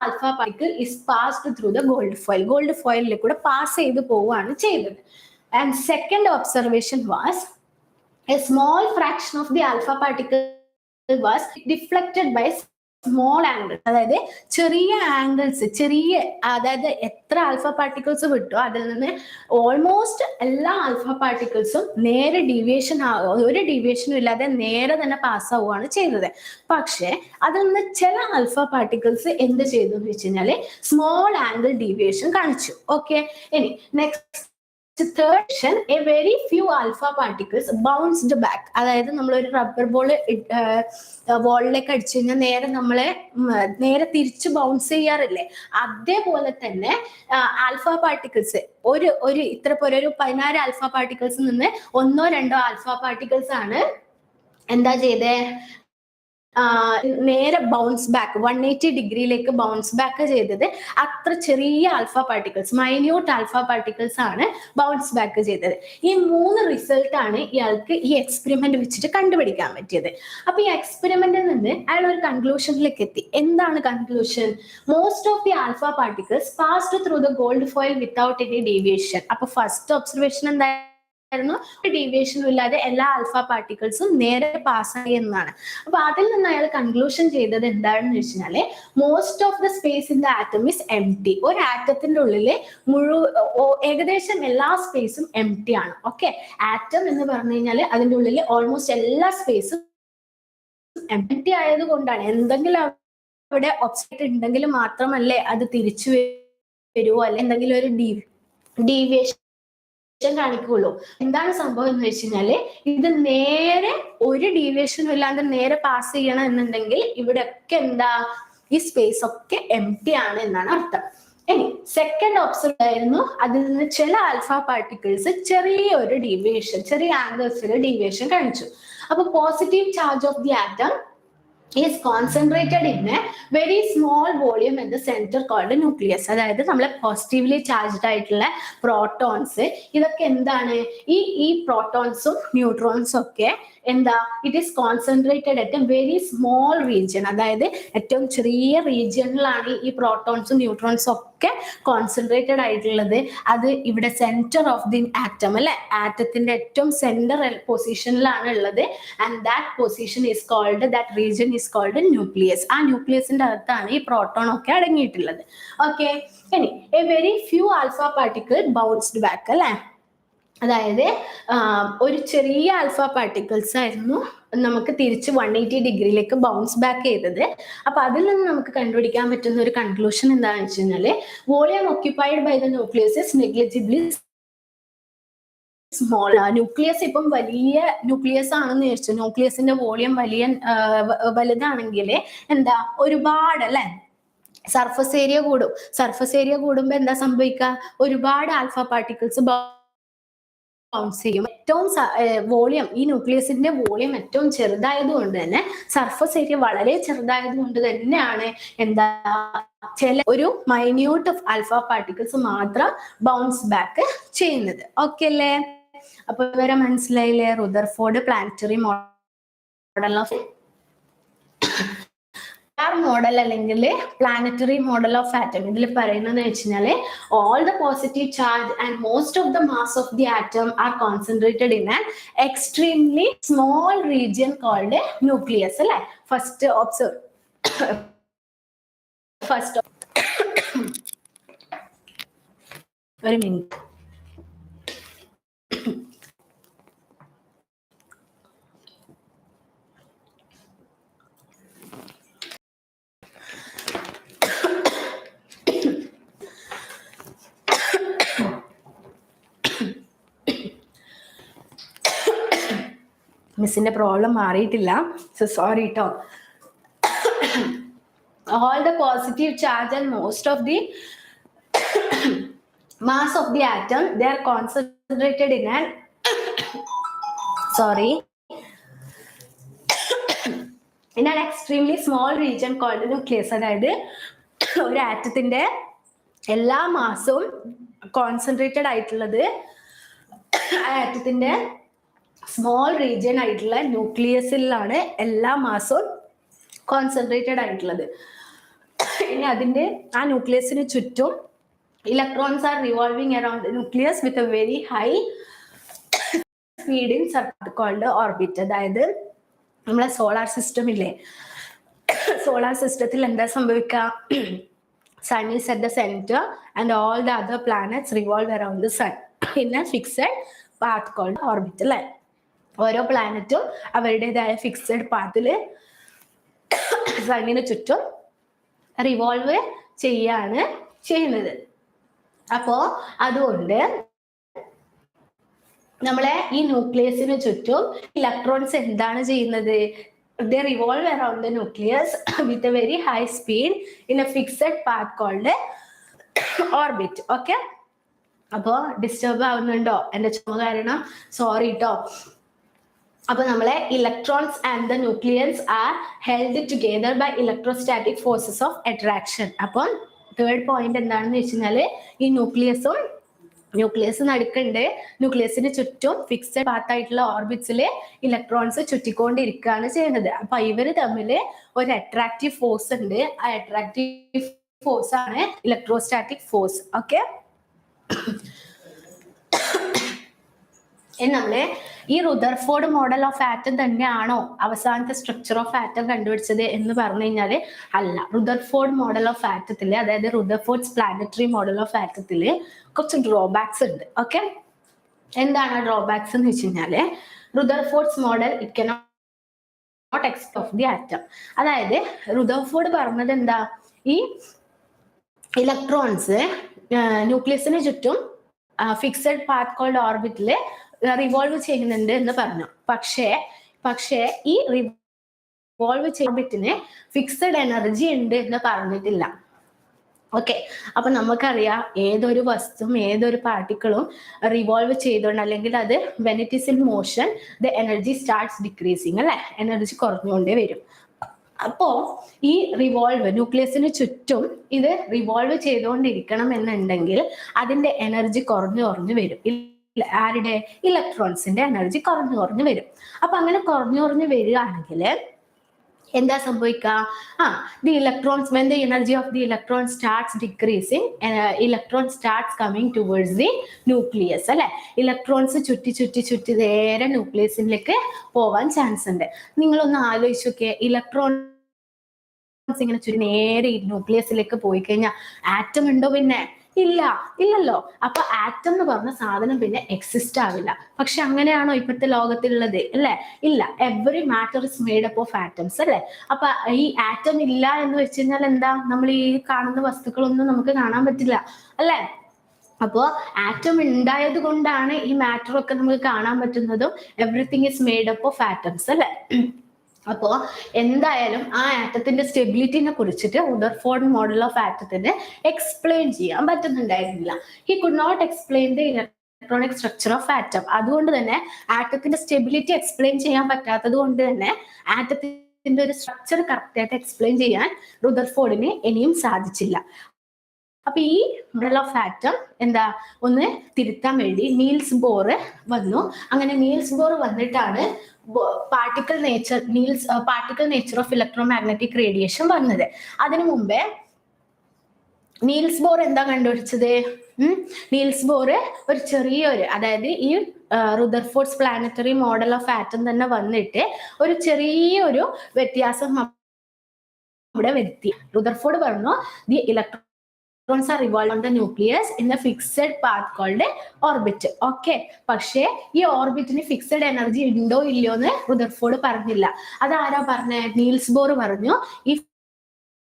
alpha particle is passed through the gold foil. Gold ഫോയിലിലേക്കൂടെ പാസ് ചെയ്ത് പോവുകയാണ് ചെയ്തത്. And second observation was a small fraction of the alpha particle was deflected by small angles. അതായത് ചെറിയ ആംഗിൾസ്, അതായത് എത്ര ആൽഫ പാർട്ടിക്കിൾസ് വിട്ടോ അതിൽ നിന്ന് ഓൾമോസ്റ്റ് എല്ലാ ആൽഫ പാർട്ടിക്കിൾസും നേരെ ഒരു ഡീവിയേഷനും ഇല്ലാതെ നേരെ തന്നെ പാസ് ആവുകയാണ് ചെയ്തത്. പക്ഷെ അതിൽ നിന്ന് ചില ആൽഫ പാർട്ടിക്കിൾസ് എന്ത് ചെയ്തു എന്ന് വെച്ച് കഴിഞ്ഞാല് സ്മോൾ ആംഗിൾ ഡീവിയേഷൻ കാണിച്ചു. ഓക്കെ, ഇനി next third section, a very few alpha particles bounced back. അതായത് നമ്മളൊരു റബ്ബർ ബോൾ വോളിലേക്ക് അടിച്ചു കഴിഞ്ഞാൽ നേരെ തിരിച്ച് ബൗൺസ് ചെയ്യാറില്ലേ, അതേപോലെ തന്നെ ആൽഫ പാർട്ടിക്കിൾസ് ഇത്ര പോലെ ഒരു 16 ആൽഫ പാർട്ടിക്കിൾസ് നിന്ന് 1 or 2 ആൽഫ പാർട്ടിക്കിൾസ് ആണ് എന്താ ചെയ്തേ, നേരെ ബൗൺസ് ബാക്ക് 180 ഡിഗ്രിയിലേക്ക് ബൗൺസ് ബാക്ക് ചെയ്തത്. അത്ര ചെറിയ alpha particles, minute alpha particles ആണ് ബൗൺസ് ബാക്ക് ചെയ്തത്. ഈ 3 റിസൾട്ട് ആണ് ഇയാൾക്ക് ഈ എക്സ്പെരിമെന്റ് വെച്ചിട്ട് കണ്ടുപിടിക്കാൻ പറ്റിയത്. അപ്പൊ ഈ എക്സ്പെരിമെന്റിൽ നിന്ന് അയാൾ ഒരു കൺക്ലൂഷനിലേക്ക് എത്തി. എന്താണ് conclusion? Most of the alpha particles passed through the gold foil without any deviation. അപ്പൊ ഫസ്റ്റ് ഒബ്സർവേഷൻ എന്തായിരുന്നു? ഡീവിയേഷനും ഇല്ലാതെ എല്ലാ ആൽഫ പാർട്ടിക്കിൾസും നേരെ പാസ്സായി എന്നാണ്. അപ്പൊ അതിൽ നിന്ന് അയാൾ കൺക്ലൂഷൻ ചെയ്തത് എന്താണെന്ന് വെച്ചാല്, most of the space in the atom is empty. ഒരു ആറ്റത്തിന്റെ ഉള്ളില് ഏകദേശം എല്ലാ സ്പേസും എംപ്റ്റി ആണ്. ഓക്കെ, ആറ്റം എന്ന് പറഞ്ഞു കഴിഞ്ഞാല് അതിന്റെ ഉള്ളില് ഓൾമോസ്റ്റ് എല്ലാ സ്പേസും എംപ്റ്റി ആയത് കൊണ്ടാണ്. എന്തെങ്കിലും അവിടെ ഒബ്ജക്റ്റ് ഉണ്ടെങ്കിൽ മാത്രമല്ലേ അത് തിരിച്ചു വരുവോ, അല്ലെ എന്തെങ്കിലും ഒരു ഡീവിയേഷൻ കാണിക്കുള്ളൂ. എന്താണ് സംഭവം എന്ന് വെച്ച് കഴിഞ്ഞാല്, ഇത് നേരെ ഒരു ഡീവിയേഷനും ഇല്ലാതെ നേരെ പാസ് ചെയ്യണം എന്നുണ്ടെങ്കിൽ ഇവിടെ ഒക്കെ എന്താ, ഈ സ്പേസ് ഒക്കെ എംപ്റ്റി ആണ് എന്നാണ് അർത്ഥം. ഇനി സെക്കൻഡ് ഒബ്സർവ് ആയിരുന്നു, അതിൽ നിന്ന് ചില ആൽഫ പാർട്ടിക്കിൾസ് ചെറിയൊരു ഡീവിയേഷൻ, ചെറിയ ആംഗിൾസിൽ ഡീവിയേഷൻ കാണിച്ചു. അപ്പൊ positive charge of the atom is concentrated in a very small volume at the center called nucleus. അതായത് നമ്മളെ പോസിറ്റീവ്ലി ചാർജ്ഡ് ആയിട്ടുള്ള പ്രോട്ടോൺസ്, ഇതൊക്കെ എന്താണ്, ഈ പ്രോട്ടോൺസും ന്യൂട്രോൺസും ഒക്കെ എന്താ, it is concentrated at A very small region. അതായത് ഏറ്റവും ചെറിയ റീജിയനിലാണ് ഈ പ്രോട്ടോൺസും ന്യൂട്രോൺസും ഒക്കെ കോൺസെൻട്രേറ്റഡ് ആയിട്ടുള്ളത്. അത് ഇവിടെ സെന്റർ ഓഫ് ദി ആറ്റം അല്ലെ, ആറ്റത്തിന്റെ ഏറ്റവും സെന്റർ പൊസിഷനിലാണ് ഉള്ളത്. And that position is called, that region is called nucleus. ആ ന്യൂക്ലിയസിന്റെ അകത്താണ് ഈ പ്രോട്ടോൺ ഒക്കെ അടങ്ങിയിട്ടുള്ളത്. ഓക്കെ, ഇനി a very few alpha particle bounced back അല്ലെ, അതായത് ഒരു ചെറിയ ആൽഫ പാർട്ടിക്കിൾസ് ആയിരുന്നു നമുക്ക് തിരിച്ച് 180 ഡിഗ്രിയിലേക്ക് ബൗൺസ് ബാക്ക് ചെയ്തത്. അപ്പൊ അതിൽ നിന്ന് നമുക്ക് കണ്ടുപിടിക്കാൻ പറ്റുന്ന ഒരു കൺക്ലൂഷൻ എന്താണെന്ന് വെച്ച് കഴിഞ്ഞാല്, volume occupied by the nucleus is negligibly small. Nucleus ഇപ്പം വലിയ ന്യൂക്ലിയസ് ആണെന്ന് വിചാരിച്ചു, ന്യൂക്ലിയസിന്റെ വോളിയം വലുതാണെങ്കിൽ എന്താ, ഒരുപാട് അല്ലെ സർഫസ് ഏരിയ കൂടും. സർഫസ് ഏരിയ കൂടുമ്പോ എന്താ സംഭവിക്കുക, ഒരുപാട് ആൽഫ പാർട്ടിക്കിൾസ് ബൗൺസ് ചെയ്യും. ഏറ്റവും വോളിയം, ഈ ന്യൂക്ലിയസിന്റെ വോളിയം ഏറ്റവും ചെറുതായത് കൊണ്ട് തന്നെ, സർഫസ് ഏരിയ വളരെ ചെറുതായത് കൊണ്ട് തന്നെയാണ് എന്താ, ഒരു മൈന്യൂട്ട് ആൽഫ പാർട്ടിക്കിൾസ് മാത്രം ബൗൺസ് ബാക്ക് ചെയ്യുന്നത്. ഓക്കെ അല്ലേ? അപ്പൊ ഇവരെ മനസ്സിലായില്ലേ? Rutherford planetary model of model അല്ലെങ്കിൽ പ്ലാനറ്ററി മോഡൽ ഓഫ് ആറ്റം. ഇതിൽ പറയുന്നത് വെച്ചാല്, all the positive charge and most of the mass of the atom are concentrated in an extremely small region called nucleus അല്ലെ. First ഒരു minute. മിസ്സിന്റെ problem മാറിയിട്ടില്ല, so sorry കേട്ടോ. All the positive charge and most of the mass of the atom, they are concentrated in an in an extremely small region called nucleus. അതായത് ഒരു ആറ്റത്തിന്റെ എല്ലാ മാസവും concentrated ആയിട്ടുള്ളത് ആറ്റത്തിന്റെ സ്മോൾ റീജിയൻ ആയിട്ടുള്ള ന്യൂക്ലിയസിലാണ് എല്ലാ മാസവും കോൺസെൻട്രേറ്റഡ് ആയിട്ടുള്ളത്. ഇനി അതിന്റെ ആ ന്യൂക്ലിയസിന് ചുറ്റും electrons are revolving around the nucleus with a very high speed in circle called orbit. അതായത് നമ്മളെ സോളാർ സിസ്റ്റം ഇല്ലേ, സോളാർ സിസ്റ്റത്തിൽ എന്താ സംഭവിക്കുക, sun is at the center and all the other planets revolve around the sun in a fixed path called orbit അല്ലേ. ഓരോ പ്ലാനറ്റും അവരുടേതായ fixed പാത്തില് സണ്ണിന് ചുറ്റും റിവോൾവ് ചെയ്യാണ് ചെയ്യുന്നത്. അപ്പോ അതുകൊണ്ട് നമ്മളെ ഈ ന്യൂക്ലിയസിന് ചുറ്റും ഇലക്ട്രോൺസ് എന്താണ് ചെയ്യുന്നത്? They revolve around the nucleus with a very high speed in a fixed path called orbit. Okay, അപ്പോ ഡിസ്റ്റർബ് ആവുന്നുണ്ടോ എന്റെ ചുമ കാരണം? സോറി കേട്ടോ. അപ്പൊ നമ്മളെ electrons and the nucleus are held together by electrostatic forces of attraction. അപ്പം third point എന്താണെന്ന് വെച്ചാല് ഈ ന്യൂക്ലിയസ് നടുക്കുണ്ട്, ന്യൂക്ലിയസിന് ചുറ്റും ഫിക്സഡ് പാത്ത് ആയിട്ടുള്ള ഓർബിറ്റ്സിൽ ഇലക്ട്രോൺസ് ചുറ്റിക്കൊണ്ടിരിക്കുകയാണ് ചെയ്യുന്നത്. അപ്പൊ ഇവര് തമ്മിൽ ഒരു അട്രാക്റ്റീവ് ഫോഴ്സ് ഉണ്ട്. ആ അട്രാക്റ്റീവ് ഫോഴ്സ് ആണ് ഇലക്ട്രോസ്റ്റാറ്റിക് ഫോഴ്സ്. ഓക്കെ, നമ്മള് ഈ റുദർഫോർഡ് മോഡൽ ഓഫ് ആറ്റം തന്നെയാണോ അവസാനത്തെ സ്ട്രക്ചർ ഓഫ് ആറ്റം കണ്ടുപിടിച്ചത് എന്ന് പറഞ്ഞു കഴിഞ്ഞാല് അല്ല. റുദർഫോർഡ് മോഡൽ ഓഫ് ആറ്റത്തില്, അതായത് റുദർഫോർഡ്സ് പ്ലാനറ്ററി മോഡൽ ഓഫ് ആറ്റത്തില് കുറച്ച് ഡ്രോബാക്സ് ഉണ്ട്. ഓക്കെ, എന്താണ് ഡ്രോബാക്സ് എന്ന് വെച്ച് കഴിഞ്ഞാല് Rutherford's model it cannot explain of the atom. അതായത് റുദർഫോർഡ് പറഞ്ഞത് എന്താ, ഈ ഇലക്ട്രോൺസ് ന്യൂക്ലിയസിന് ചുറ്റും ഫിക്സഡ് പാത്ത് കോൾഡ് ഓർബിറ്റില് റിവോൾവ് ചെയ്യുന്നുണ്ട് എന്ന് പറഞ്ഞു. പക്ഷേ ഈ റിവോൾവ് ഓർബിറ്റിന് ഫിക്സഡ് എനർജി ഉണ്ട് എന്ന് പറഞ്ഞിട്ടില്ല. ഓക്കെ, അപ്പൊ നമുക്കറിയാം ഏതൊരു വസ്തുവും ഏതൊരു പാർട്ടിക്കിളും റിവോൾവ് ചെയ്തുകൊണ്ട്, അല്ലെങ്കിൽ അത് when it is in motion the energy starts decreasing, അല്ലെ, എനർജി കുറഞ്ഞുകൊണ്ടേ വരും. അപ്പോ ഈ റിവോൾവ് ന്യൂക്ലിയസിന് ചുറ്റും ഇത് റിവോൾവ് ചെയ്തുകൊണ്ടിരിക്കണം എന്നുണ്ടെങ്കിൽ അതിന്റെ എനർജി കുറഞ്ഞു വരും. ആരുടെ? ഇലക്ട്രോൺസിന്റെ എനർജി കുറഞ്ഞു വരും. അപ്പൊ അങ്ങനെ കുറഞ്ഞു വരികയാണെങ്കിൽ എന്താ സംഭവിക്കുക? The electrons, when the energy of the electron starts decreasing, electron starts coming towards the nucleus, അല്ലെ, ഇലക്ട്രോൺസ് ചുറ്റി നേരെ ന്യൂക്ലിയസിലേക്ക് പോവാൻ ചാൻസ് ഉണ്ട്. നിങ്ങളൊന്ന് ആലോചിച്ച് നോക്കിയേ, ഇലക്ട്രോൺസ് ഇങ്ങനെ ചുറ്റി നേരെ ന്യൂക്ലിയസിലേക്ക് പോയി കഴിഞ്ഞാൽ ആറ്റം ഉണ്ടോ? പിന്നെ ഇല്ലല്ലോ. അപ്പൊ ആറ്റം എന്ന് പറഞ്ഞ സാധനം പിന്നെ എക്സിസ്റ്റ് ആവില്ല. പക്ഷെ അങ്ങനെയാണോ ഇപ്പോഴത്തെ ലോകത്തിലുള്ളത്? അല്ലെ, ഇല്ല. Every matter is made up of atoms, അല്ലെ. അപ്പൊ ഈ ആറ്റം ഇല്ല എന്ന് വെച്ച് കഴിഞ്ഞാൽ എന്താ? നമ്മൾ ഈ കാണുന്ന വസ്തുക്കളൊന്നും നമുക്ക് കാണാൻ പറ്റില്ല, അല്ലെ. അപ്പോ ആറ്റം ഉണ്ടായത് കൊണ്ടാണ് ഈ മാറ്റർ ഒക്കെ നമുക്ക് കാണാൻ പറ്റുന്നതും. Everything is made up of atoms, അല്ലെ. അപ്പോ എന്തായാലും ആ ആറ്റത്തിന്റെ സ്റ്റെബിലിറ്റിനെ കുറിച്ചിട്ട് റുദർഫോർഡ് മോഡൽ ഓഫ് ആറ്റത്തിന് എക്സ്പ്ലെയിൻ ചെയ്യാൻ പറ്റുന്നുണ്ടായിരുന്നില്ല. He could not explain the electronic structure of atom. അതുകൊണ്ട് തന്നെ ആറ്റത്തിന്റെ സ്റ്റെബിലിറ്റി എക്സ്പ്ലെയിൻ ചെയ്യാൻ പറ്റാത്തത് കൊണ്ട് തന്നെ ആറ്റത്തിന്റെ ഒരു സ്ട്രക്ചർ കറക്റ്റ് ആയിട്ട് എക്സ്പ്ലെയിൻ ചെയ്യാൻ റുദർഫോർഡിന് ഇനിയും സാധിച്ചില്ല. അപ്പൊ ഈ മോഡൽ ഓഫ് ആറ്റം എന്താ ഒന്ന് തിരുത്താൻ വേണ്ടി നീൽസ് ബോർ വന്നു. അങ്ങനെ നീൽസ് ബോർ വന്നിട്ടാണ് particle nature of electromagnetic radiation വന്നത്. അതിനു മുമ്പേ നീൽസ് ബോർ എന്താ കണ്ടുപിടിച്ചത്? നീൽസ് ബോർ ഒരു ചെറിയൊരു, അതായത് ഈ Rutherford's planetary model of atom തന്നെ വന്നിട്ട് ഒരു ചെറിയൊരു വ്യത്യാസം ഇവിടെ വരുത്തി. റുദർഫോർഡ് പറഞ്ഞു the electrons are revolve on the nucleus in a fixed path called orbit. Okay, പക്ഷേ ഈ ഓർബിറ്റിന് ഫിക്സഡ് എനർജി ഉണ്ടോ ഇല്ലയോ എന്ന് റുദർഫോർഡ് പറഞ്ഞില്ല. അതാരാ പറഞ്ഞേ? നീൽസ് ബോർ പറഞ്ഞു ഈ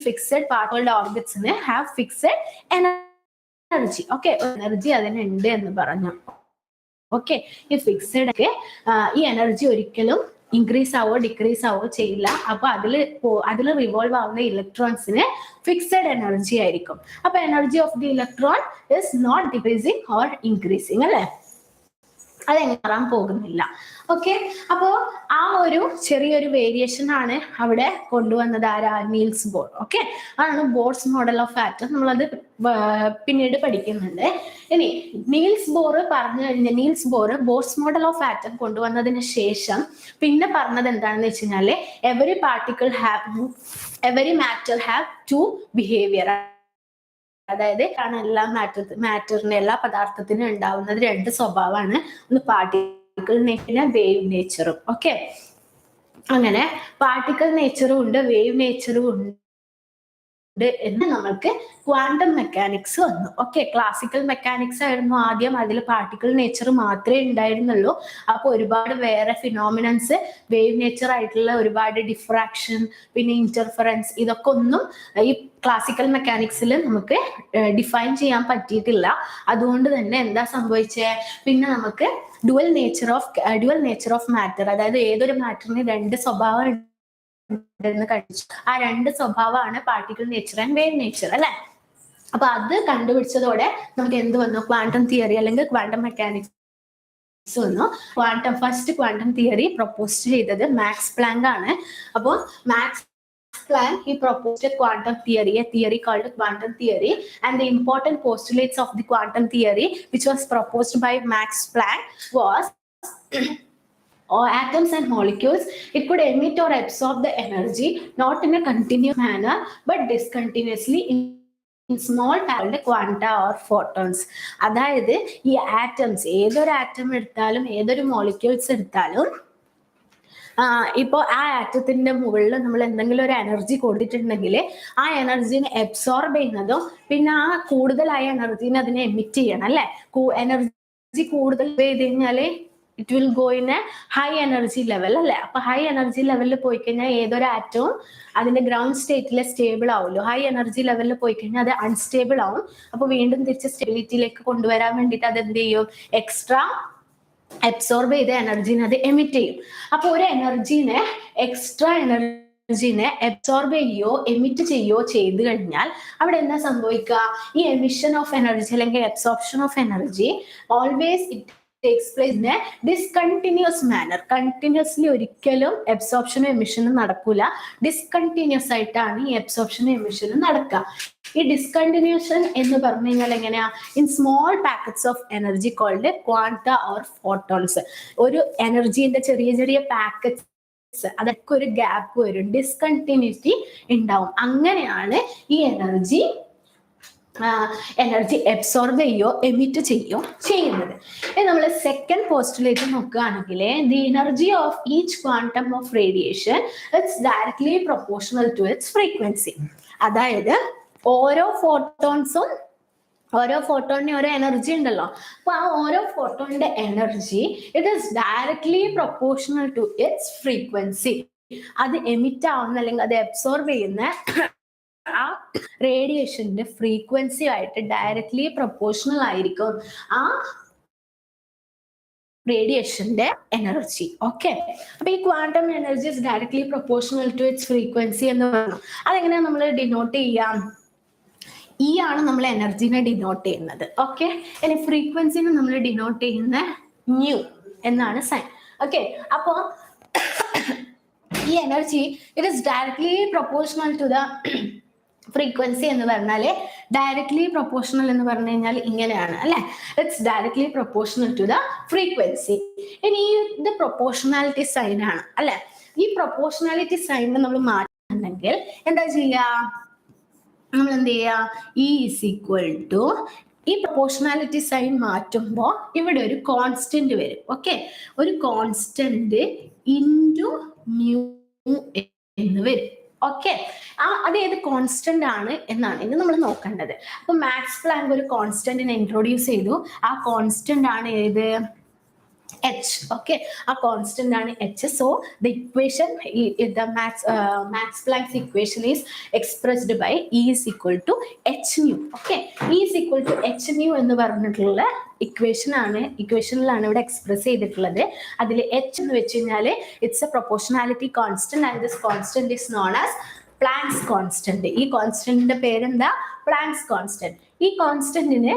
ഫിക്സഡ് പാത്ത് കോൾഡ് ഓർബിറ്റ്സിന് have fixed energy. Okay, energy അതിനുണ്ട് എന്ന് പറഞ്ഞു. ഓക്കെ, ഈ ഫിക്സഡ് ഒക്കെ ഈ എനർജി ഒരിക്കലും ഇൻക്രീസ് ആവോ ഡിക്രീസ് ആവോ ചെയ്യില്ല. അപ്പൊ അതിൽ റിവോൾവ് ആവുന്ന ഇലക്ട്രോൺസിന് ഫിക്സഡ് എനർജി ആയിരിക്കും. അപ്പൊ energy of the electron is not decreasing or increasing, അല്ലെ. അതെങ്ങനെ മാറാൻ പോകുന്നില്ല. ഓക്കെ, അപ്പോ ആ ഒരു ചെറിയൊരു വേരിയേഷൻ ആണ് അവിടെ കൊണ്ടുവന്നത് ആരാ? Niels Bohr. ഓക്കെ, അതാണ് ബോർസ് മോഡൽ ഓഫ് ആറ്റം. നമ്മളത് പിന്നീട് പഠിക്കുന്നുണ്ട്. ഇനി നീൽസ് ബോർ പറഞ്ഞു കഴിഞ്ഞാൽ Niels Bohr Bohr's model of atom കൊണ്ടുവന്നതിന് ശേഷം പിന്നെ പറഞ്ഞത് എന്താണെന്ന് വെച്ച് കഴിഞ്ഞാല് every matter have to behaviour. അതായത് എല്ലാ മാറ്ററിന്, എല്ലാ പദാർത്ഥത്തിനും ഉണ്ടാവുന്നത് രണ്ട് സ്വഭാവമാണ്. ഒന്ന് പാർട്ടിക്കിൾ നേച്ചറും വേവ് നേച്ചറും. ഓക്കെ, അങ്ങനെ പാർട്ടിക്കിൾ നേച്ചറും ഉണ്ട്, വേവ് നേച്ചറും ഉണ്ട് എന്ന് നമ്മൾക്ക് ക്വാണ്ടം മെക്കാനിക്സ് വന്നു. ഓക്കെ, ക്ലാസിക്കൽ മെക്കാനിക്സ് ആയിരുന്നു ആദ്യം, അതിൽ പാർട്ടിക്കിൾ നേച്ചർ മാത്രമേ ഉണ്ടായിരുന്നുള്ളൂ. അപ്പോൾ ഒരുപാട് വേറെ ഫിനോമിനൻസ്, വേവ് നേച്ചർ ആയിട്ടുള്ള ഒരുപാട് ഡിഫ്രാക്ഷൻ, പിന്നെ ഇന്റർഫറൻസ്, ഇതൊക്കെ ഒന്നും ഈ ക്ലാസിക്കൽ മെക്കാനിക്സിൽ നമുക്ക് ഡിഫൈൻ ചെയ്യാൻ പറ്റിയിട്ടില്ല. അതുകൊണ്ട് തന്നെ എന്താ സംഭവിച്ചേ, പിന്നെ നമുക്ക് ഡുവൽ നേച്ചർ ഓഫ് മാറ്റർ, അതായത് ഏതൊരു മാറ്ററിന് രണ്ട് സ്വഭാവം കഴിച്ചു. ആ രണ്ട് സ്വഭാവമാണ് particle nature and wave nature, അല്ലെ? അപ്പൊ അത് കണ്ടുപിടിച്ചതോടെ നമുക്ക് എന്ത് വന്നു, ക്വാണ്ടം തിയറി അല്ലെങ്കിൽ ക്വാണ്ടം മെക്കാനിക്സ് വന്നു. ഫസ്റ്റ് ക്വാണ്ടം തിയറി പ്രൊപ്പോസ് ചെയ്തത് മാക്സ് പ്ലാങ്ക് ആണ്. അപ്പോൾ max Planck, he proposed a quantum theory, a theory called quantum theory, and the important postulates of the quantum theory, which was proposed by Max Planck, was or atoms and molecules, it could emit or absorb the energy not in a continuous manner but discontinuously in small called quanta or photons. അതായത് ഈ atoms, ഏതൊരു atom എടുത്താലും ഏതൊരു molecules എടുത്താലും ഇപ്പോൾ ആ ആറ്റത്തിന്റെ മുകളിൽ നമ്മൾ എന്തെങ്കിലും ഒരു എനർജി കൊടുത്തിട്ടുണ്ടെങ്കിൽ ആ എനർജിനെ അബ്സോർബ് ചെയ്യുന്നതും പിന്നെ ആ കൂടുതലായ എനർജിനെ അതിനെ എമിറ്റ് ചെയ്യണം, അല്ലെ? എനർജി കൂടുതൽ ചെയ്ത് കഴിഞ്ഞാൽ it will go in A high energy level, അല്ലെ? അപ്പൊ ഹൈ എനർജി ലെവലിൽ പോയി കഴിഞ്ഞാൽ ഏതൊരു ആറ്റവും അതിന്റെ ഗ്രൗണ്ട് സ്റ്റേറ്റിലെ സ്റ്റേബിൾ ആവുമല്ലോ. ഹൈ എനർജി ലെവലിൽ പോയി കഴിഞ്ഞാൽ അത് അൺസ്റ്റേബിൾ ആവും. അപ്പൊ വീണ്ടും തിരിച്ച് സ്റ്റെബിലിറ്റിയിലേക്ക് കൊണ്ടുവരാൻ വേണ്ടിയിട്ട് അത് എന്ത് ചെയ്യും, എക്സ്ട്രാ അബ്സോർബ് ചെയ്ത എനർജിനെ അത് എമിറ്റ് ചെയ്യും. അപ്പൊ ഒരു എക്സ്ട്രാ എനർജിനെ അബ്സോർബ് ചെയ്യോ എമിറ്റ് ചെയ്യോ ചെയ്ത് കഴിഞ്ഞാൽ അവിടെ എന്താ സംഭവിക്കുക, ഈ എമിഷൻ ഓഫ് എനർജി അല്ലെങ്കിൽ absorption of energy always it takes place in a discontinuous manner. Continuously ഒരിക്കലും അബ്സോർപ്ഷനും എമിഷനും നടക്കൂല. ഡിസ്കണ്ടിന്യൂസ് ആയിട്ടാണ് ഈ അബ്സോർപ്ഷനും എമിഷനും നടക്കുക. ഈ ഡിസ്കണ്ടിന്യൂഷൻ എന്ന് പറഞ്ഞു കഴിഞ്ഞാൽ എങ്ങനെയാ, in small packets of energy called quanta or photons. ഒരു എനർജിന്റെ ചെറിയ ചെറിയ പാക്കറ്റ്സ്, അതൊക്കെ ഒരു ഗ്യാപ്പ് വരും, ഡിസ്കണ്ടിന്യൂറ്റി ഉണ്ടാവും. അങ്ങനെയാണ് ഈ എനർജി അബ്സോർബ് ചെയ്യോ എമിറ്റ് ചെയ്യോ ചെയ്യുന്നത്. നമ്മൾ സെക്കൻഡ് പോസ്റ്റുലേറ്റ് നോക്കുകയാണെങ്കിൽ, the energy of each quantum of radiation it's directly proportional to its frequency. അതായത് ഓരോ ഫോട്ടോണിന് ഓരോ എനർജി ഉണ്ടല്ലോ. അപ്പൊ ആ ഓരോ ഫോട്ടോണിന്റെ energy it is directly proportional to its frequency. അത് എമിറ്റ് ആവുന്ന അല്ലെങ്കിൽ അത് അബ്സോർബ് ചെയ്യുന്ന ആ റേഡിയേഷന്റെ ഫ്രീക്വൻസി ആയിട്ട് ഡയറക്ട്ലി പ്രൊപ്പോർഷണൽ ആയിരിക്കും ആ റേഡിയേഷന്റെ എനർജി. ഓക്കെ, അപ്പൊ ഈ quantum energy is directly proportional to its frequency എന്ന് പറഞ്ഞു. അതെങ്ങനെയാ നമ്മൾ ഡിനോട്ട് ചെയ്യാം? ഈ ആണ് നമ്മൾ എനർജിനെ ഡിനോട്ട് ചെയ്യുന്നത്. ഓക്കെ, ഇനി ഫ്രീക്വൻസിനെ നമ്മൾ ഡിനോട്ട് ചെയ്യുന്ന ന്യൂ എന്നാണ് സൈൻ. ഓക്കെ, അപ്പോ ഈ energy it is directly proportional to the frequency എന്ന് പറഞ്ഞാല് ഡയറക്ട്ലി പ്രൊപ്പോർഷണൽ എന്ന് പറഞ്ഞു കഴിഞ്ഞാൽ ഇങ്ങനെയാണ്, അല്ലെ? It's directly proportional to the frequency. ഇനി ഇത് പ്രൊപ്പോർഷണാലിറ്റി സൈൻ ആണ്, അല്ലെ? ഈ പ്രൊപ്പോർഷണാലിറ്റി സൈനിനെ നമ്മൾ മാറ്റുന്നുണ്ടെങ്കിൽ എന്താ ചെയ്യാ, നമ്മൾ എന്ത് ചെയ്യാ, ഇ ഈസ് ഈക്വൽ ടു, ഈ പ്രൊപ്പോർഷണാലിറ്റി സൈൻ മാറ്റുമ്പോൾ ഇവിടെ ഒരു കോൺസ്റ്റന്റ് വരും. ഓക്കെ, ഒരു കോൺസ്റ്റന്റ് ഇൻറ്റു ന്യൂ എന്ന് വരും. ഓക്കെ, അത് ഏത് കോൺസ്റ്റന്റ് ആണ് എന്നാണ് ഇനി നമ്മൾ നോക്കേണ്ടത്. അപ്പൊ മാക്സ് പ്ലാങ്ക് ഒരു കോൺസ്റ്റന്റിനെ ഇൻട്രൊഡ്യൂസ് ചെയ്തു. ആ കോൺസ്റ്റന്റ് ആണ് ഏത്, H. Okay, a constant ആണ് H. So the equation, the Max Planck's equation is expressed by E is equal to H nu. Okay, E is equal to H nu എന്ന് പറഞ്ഞിട്ടുള്ള ഇക്വേഷനിലാണ് ഇവിടെ express ചെയ്തിട്ടുള്ളത്. അതിൽ H എന്ന് വെച്ച് കഴിഞ്ഞാൽ it's A proportionality constant and this constant is known as planks constant. ഈ കോൺസ്റ്റന്റിന്റെ പേരെന്താ, പ്ലാങ്ക്സ് കോൺസ്റ്റന്റ്. ഈ കോൺസ്റ്റന്റിന്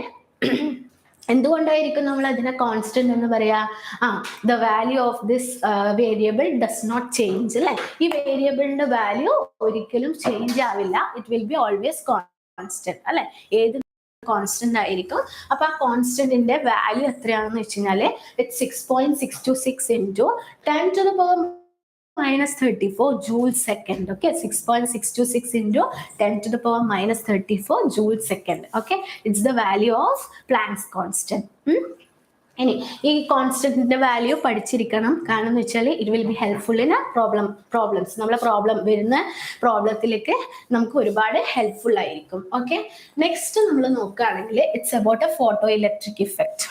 എന്തുകൊണ്ടായിരിക്കും നമ്മൾ അതിനെ കോൺസ്റ്റന്റ് എന്ന് പറയാ, the value of this variable does not change, അല്ലെ? ഈ വേരിയബിളിന്റെ വാല്യൂ ഒരിക്കലും ചേഞ്ച് ആവില്ല, it will be always constant, അല്ലെ? ഏത് കോൺസ്റ്റന്റ് ആയിരിക്കും. അപ്പൊ ആ കോൺസ്റ്റന്റിന്റെ വാല്യൂ എത്രയാണെന്ന് വെച്ച് കഴിഞ്ഞാല് it 6.626 into 10 to the power minus 34 joule second. Okay, 6.626 into 10 to the power minus 34 joule second. Okay, it's the value of Planck's constant. ഇനി ഈ കോൺസ്റ്റന്റിന്റെ വാല്യൂ പഠിച്ചിരിക്കണം. കാരണം എന്ന് വെച്ചാൽ it will B helpful in problems. നമ്മളെ വരുന്ന പ്രോബ്ലത്തിലേക്ക് നമുക്ക് ഒരുപാട് ഹെൽപ്ഫുൾ ആയിരിക്കും. ഓക്കെ, നെക്സ്റ്റ് നമ്മൾ നോക്കുകയാണെങ്കിൽ it's about a photo electric effect.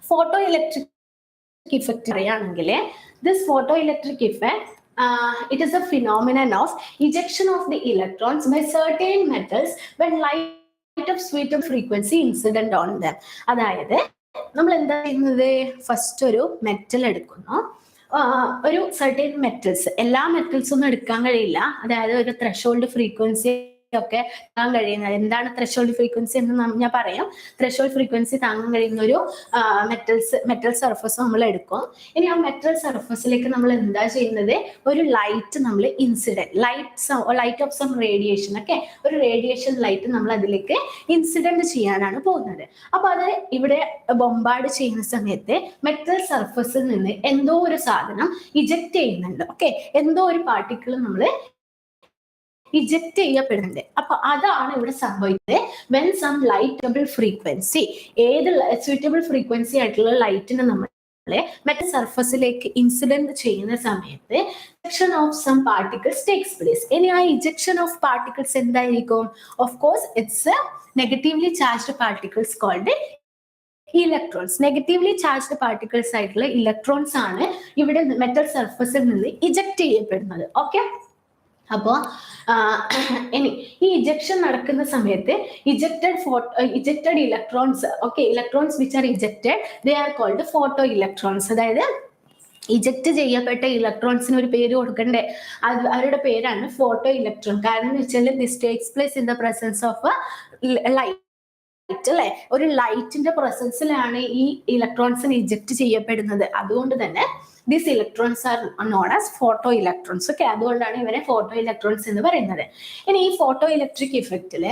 Photo electric effect പറയുകയാണെങ്കിൽ this photo electric effect it is a phenomenon of ejection of the electrons by certain metals when light of suitable frequency incident on them. അതായത് നമ്മൾ എന്താ ചെയ്യുന്നത്, first ഒരു metal എടുക്കുന്നു, ഒരു certain metals, എല്ലാ മെറ്റൽസും ഒന്നും എടുക്കാൻ കഴിയില്ല. അതായത് ഒരു ത്രെഷോൾഡ് ഫ്രീക്വൻസി ഒക്കെ താങ്ങാൻ കഴിയുന്നത്. എന്താണ് ത്രെഷോൾഡ് ഫ്രീക്വൻസി എന്ന് ഞാൻ പറയാം. ത്രെഷോൾഡ് ഫ്രീക്വൻസി താങ്ങാൻ കഴിയുന്ന ഒരു മെറ്റൽ സർഫസ് നമ്മൾ എടുക്കും. ഇനി ആ മെറ്റൽ സർഫസിലേക്ക് നമ്മൾ എന്താ ചെയ്യുന്നത്, ഒരു ലൈറ്റ് നമ്മൾ ലൈറ്റ് ഓഫ് സം റേഡിയേഷൻ, ഒക്കെ ഒരു റേഡിയേഷൻ ലൈറ്റ് നമ്മൾ അതിലേക്ക് ഇൻസിഡന്റ് ചെയ്യാനാണ് പോകുന്നത്. അപ്പൊ അത് ഇവിടെ ബോംബാർഡ് ചെയ്യുന്ന സമയത്ത് മെറ്റൽ സർഫസിൽ നിന്ന് എന്തോ ഒരു സാധനം ഇജക്ട് ചെയ്യുന്നുണ്ട്. ഓക്കെ, എന്തോ ഒരു പാർട്ടിക്കിൾ നമ്മൾ ഇജക്ട് ചെയ്യപ്പെടുന്നുണ്ട്. അപ്പൊ അതാണ് ഇവിടെ സംഭവിക്കുന്നത്. വെൻ സം ലൈറ്റബിൾ ഫ്രീക്വൻസി, ഏത് സ്യൂറ്റബിൾ ഫ്രീക്വൻസി ആയിട്ടുള്ള ലൈറ്റിനെ നമ്മൾ മെറ്റൽ സർഫസിലേക്ക് ഇൻസിഡന്റ് ചെയ്യുന്ന സമയത്ത് ejection of some particles takes place. ഇനി ആ ഇജക്ഷൻ ഓഫ് പാർട്ടിക്കിൾസ് എന്തായിരിക്കും? Of course it's negatively charged particles called electrons. Negatively charged particles ആയിട്ടുള്ള ഇലക്ട്രോൺസ് ആണ് ഇവിടെ മെറ്റൽ സർഫസിൽ നിന്ന് ഇജക്ട് ചെയ്യപ്പെടുന്നത്. ഓക്കെ, അപ്പോ ഇനി ഈ ഇജക്ഷൻ നടക്കുന്ന സമയത്ത് ejected electrons, okay, electrons which are ejected they are called photo electrons. അതായത് ഇജക്ട് ചെയ്യപ്പെട്ട ഇലക്ട്രോൺസിന് ഒരു പേര് കൊടുക്കണ്ടേ, അവരുടെ പേരാണ് ഫോട്ടോ ഇലക്ട്രോൺ. കാരണം എന്ന് വെച്ചാൽ this takes place in the presence of light, അല്ലെ, ഒരു ലൈറ്റിന്റെ പ്രസൻസിലാണ് ഈ ഇലക്ട്രോൺസിന് ഇജക്ട് ചെയ്യപ്പെടുന്നത്. അതുകൊണ്ട് തന്നെ these electrons are known as photo electrons. Okay, അതുകൊണ്ടാണ് ഇവരെ ഫോട്ടോ ഇലക്ട്രോൺസ് എന്ന് പറയുന്നത്. ഇനി ഈ ഫോട്ടോ ഇലക്ട്രിക് ഇഫക്റ്റില്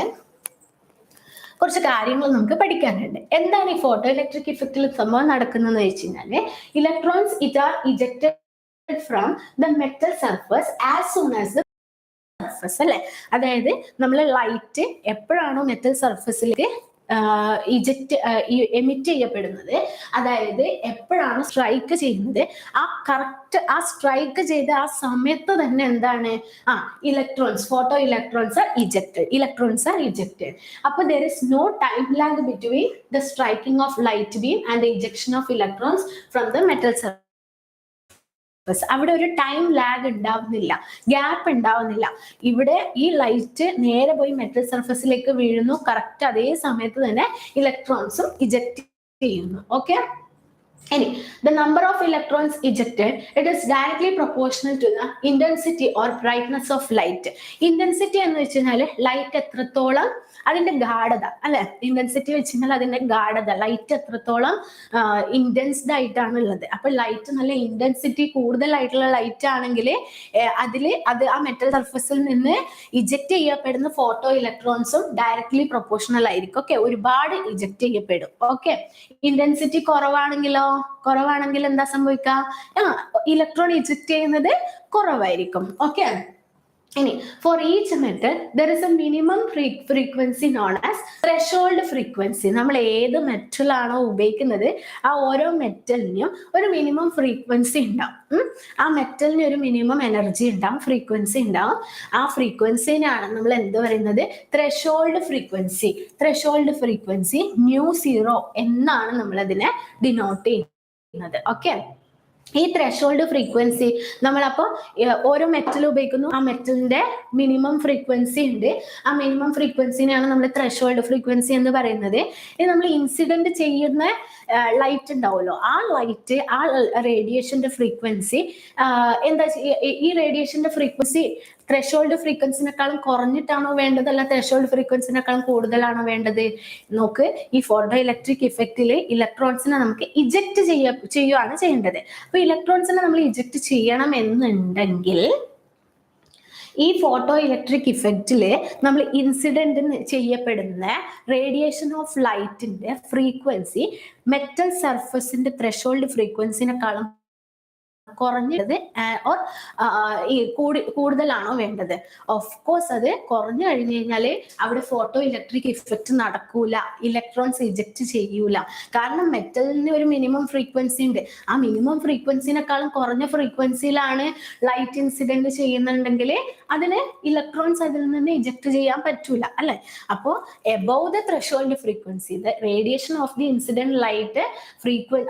കുറച്ച് കാര്യങ്ങൾ നമുക്ക് പഠിക്കാനുണ്ട്. എന്താണ് ഈ ഫോട്ടോ ഇലക്ട്രിക് ഇഫക്റ്റിൽ സംഭവം നടക്കുന്നതെന്ന് വെച്ച് കഴിഞ്ഞാല്, electrons it are ejected from the metal surface as soon as the surface, അല്ലെ. അതായത് നമ്മൾ ലൈറ്റ് എപ്പോഴാണോ മെറ്റൽ സർഫസിലേക്ക് എമിറ്റ് ചെയ്യപ്പെടുന്നത്, അതായത് എപ്പോഴാണ് സ്ട്രൈക്ക് ചെയ്യുന്നത്, ആ സ്ട്രൈക്ക് ചെയ്ത ആ സമയത്ത് തന്നെ എന്താണ്, ഫോട്ടോ ഇലക്ട്രോൺസ് ആർ ഇജക്റ്റഡ്. അപ്പൊ there is no time lag between the striking of light beam and the ejection of electrons from the metal surface. അവിടെ ഒരു ടൈം ലാഗ് ഉണ്ടാവുന്നില്ല, ഗ്യാപ്പ് ഉണ്ടാവുന്നില്ല. ഇവിടെ ഈ ലൈറ്റ് നേരെ പോയി മെറ്റൽ സർഫസിലേക്ക് വീഴുന്നു, കറക്റ്റ് അതേ സമയത്ത് തന്നെ ഇലക്ട്രോൺസും ഇജക്ട് ചെയ്യുന്നു. ഓക്കെ, ഇനി the number of electrons ejected, it is directly proportional to the intensity or brightness of light. Intensity എന്ന് വെച്ചാൽ ലൈറ്റ് എത്രത്തോളം, അതിന്റെ ഗാഢത, അല്ലെ. ഇന്റൻസിറ്റി വെച്ചാൽ അതിന്റെ ഗാഢത, ലൈറ്റ് എത്രത്തോളം ഇന്റൻസ്ഡ് ആയിട്ടാണ് ഉള്ളത്. അപ്പൊ ലൈറ്റ് നല്ല ഇന്റൻസിറ്റി കൂടുതലായിട്ടുള്ള ലൈറ്റ് ആണെങ്കിൽ അത് ആ മെറ്റൽ സർഫസിൽ നിന്ന് ഇജക്ട് ചെയ്യപ്പെടുന്ന ഫോട്ടോ ഇലക്ട്രോൺസും ഡയറക്ട്ലി പ്രൊപ്പോർഷണൽ ആയിരിക്കും. ഓക്കെ, ഒരുപാട് ഇജക്ട് ചെയ്യപ്പെടും. ഓക്കെ, ഇന്റൻസിറ്റി കുറവാണെങ്കിൽ എന്താ സംഭവിക്കുക, ഇലക്ട്രോൺ ഇജക്ട് ചെയ്യുന്നത് കുറവായിരിക്കും. ഓക്കെ, ഇനി for each metal there is A minimum frequency known as threshold frequency. നമ്മൾ ഏത് മെറ്റലാണോ ഉപയോഗിക്കുന്നത് ആ ഓരോ മെറ്റലിനും ഒരു മിനിമം ഫ്രീക്വൻസി ഉണ്ടാവും. ആ മെറ്റലിന് ഒരു മിനിമം എനർജി ഉണ്ടാവും, ഫ്രീക്വൻസി ഉണ്ടാവും. ആ ഫ്രീക്വൻസിനാണ് നമ്മൾ എന്ത് പറയുന്നത്, ത്രെഷോൾഡ് ഫ്രീക്വൻസി μ0 എന്നാണ് നമ്മൾ അതിനെ ഡിനോട്ട് ചെയ്യുന്നത്. ഓക്കെ, ഈ ത്രെഷോൾഡ് ഫ്രീക്വൻസി നമ്മളപ്പോ ഓരോ മെറ്റൽ ഉപയോഗിക്കുന്നു, ആ മെറ്റലിന്റെ മിനിമം ഫ്രീക്വൻസി ഉണ്ട്. ആ മിനിമം ഫ്രീക്വൻസിനെയാണ് നമ്മൾ ത്രെഷോൾഡ് ഫ്രീക്വൻസി എന്ന് പറയുന്നത്. ഇത് നമ്മൾ ഇൻസിഡന്റ് ചെയ്യുന്ന ലൈറ്റ് ഉണ്ടാവുമല്ലോ, ആ ലൈറ്റ്, ആ റേഡിയേഷന്റെ ഫ്രീക്വൻസി എന്താ, ഈ റേഡിയേഷന്റെ ഫ്രീക്വൻസി ത്രെഷോൾഡ് ഫ്രീക്വൻസിനെക്കാളും കുറഞ്ഞിട്ടാണോ വേണ്ടത്, അല്ല ത്രെഷോൾഡ് ഫ്രീക്വൻസിനെക്കാളും കൂടുതലാണോ വേണ്ടത്? നോക്ക്, ഈ ഫോട്ടോ ഇലക്ട്രിക് ഇഫക്റ്റില് ഇലക്ട്രോൺസിനെ നമുക്ക് ഇജക്ട് ചെയ്യുകയാണ് ചെയ്യേണ്ടത്. അപ്പൊ ഇലക്ട്രോൺസിനെ നമ്മൾ ഇജക്ട് ചെയ്യണം എന്നുണ്ടെങ്കിൽ ഈ ഫോട്ടോ ഇലക്ട്രിക് ഇഫക്റ്റില് നമ്മൾ ഇൻസിഡന്റ് ചെയ്യപ്പെടുന്ന റേഡിയേഷൻ ഓഫ് ലൈറ്റിന്റെ ഫ്രീക്വൻസി മെറ്റൽ സർഫസിന്റെ ത്രെഷോൾഡ് ഫ്രീക്വൻസിനെക്കാളും കുറഞ്ഞത് ഓർ കൂടുതലാണോ വേണ്ടത്? ഓഫ് കോഴ്സ് അത് കുറഞ്ഞു കഴിഞ്ഞു കഴിഞ്ഞാൽ അവിടെ ഫോട്ടോ ഇലക്ട്രിക് ഇഫക്റ്റ് നടക്കൂല, ഇലക്ട്രോൺസ് ഇജക്ട് ചെയ്യൂല. കാരണം മെറ്റലിന് ഒരു മിനിമം ഫ്രീക്വൻസി ഉണ്ട്. ആ മിനിമം ഫ്രീക്വൻസിനെക്കാളും കുറഞ്ഞ ഫ്രീക്വൻസിയിലാണ് ലൈറ്റ് ഇൻസിഡന്റ് ചെയ്യുന്നുണ്ടെങ്കിൽ അതിന് ഇലക്ട്രോൺസ് അതിൽ നിന്ന് ഇജക്ട് ചെയ്യാൻ പറ്റൂല, അല്ലെ? അപ്പോ above the threshold frequency, the radiation of the incident light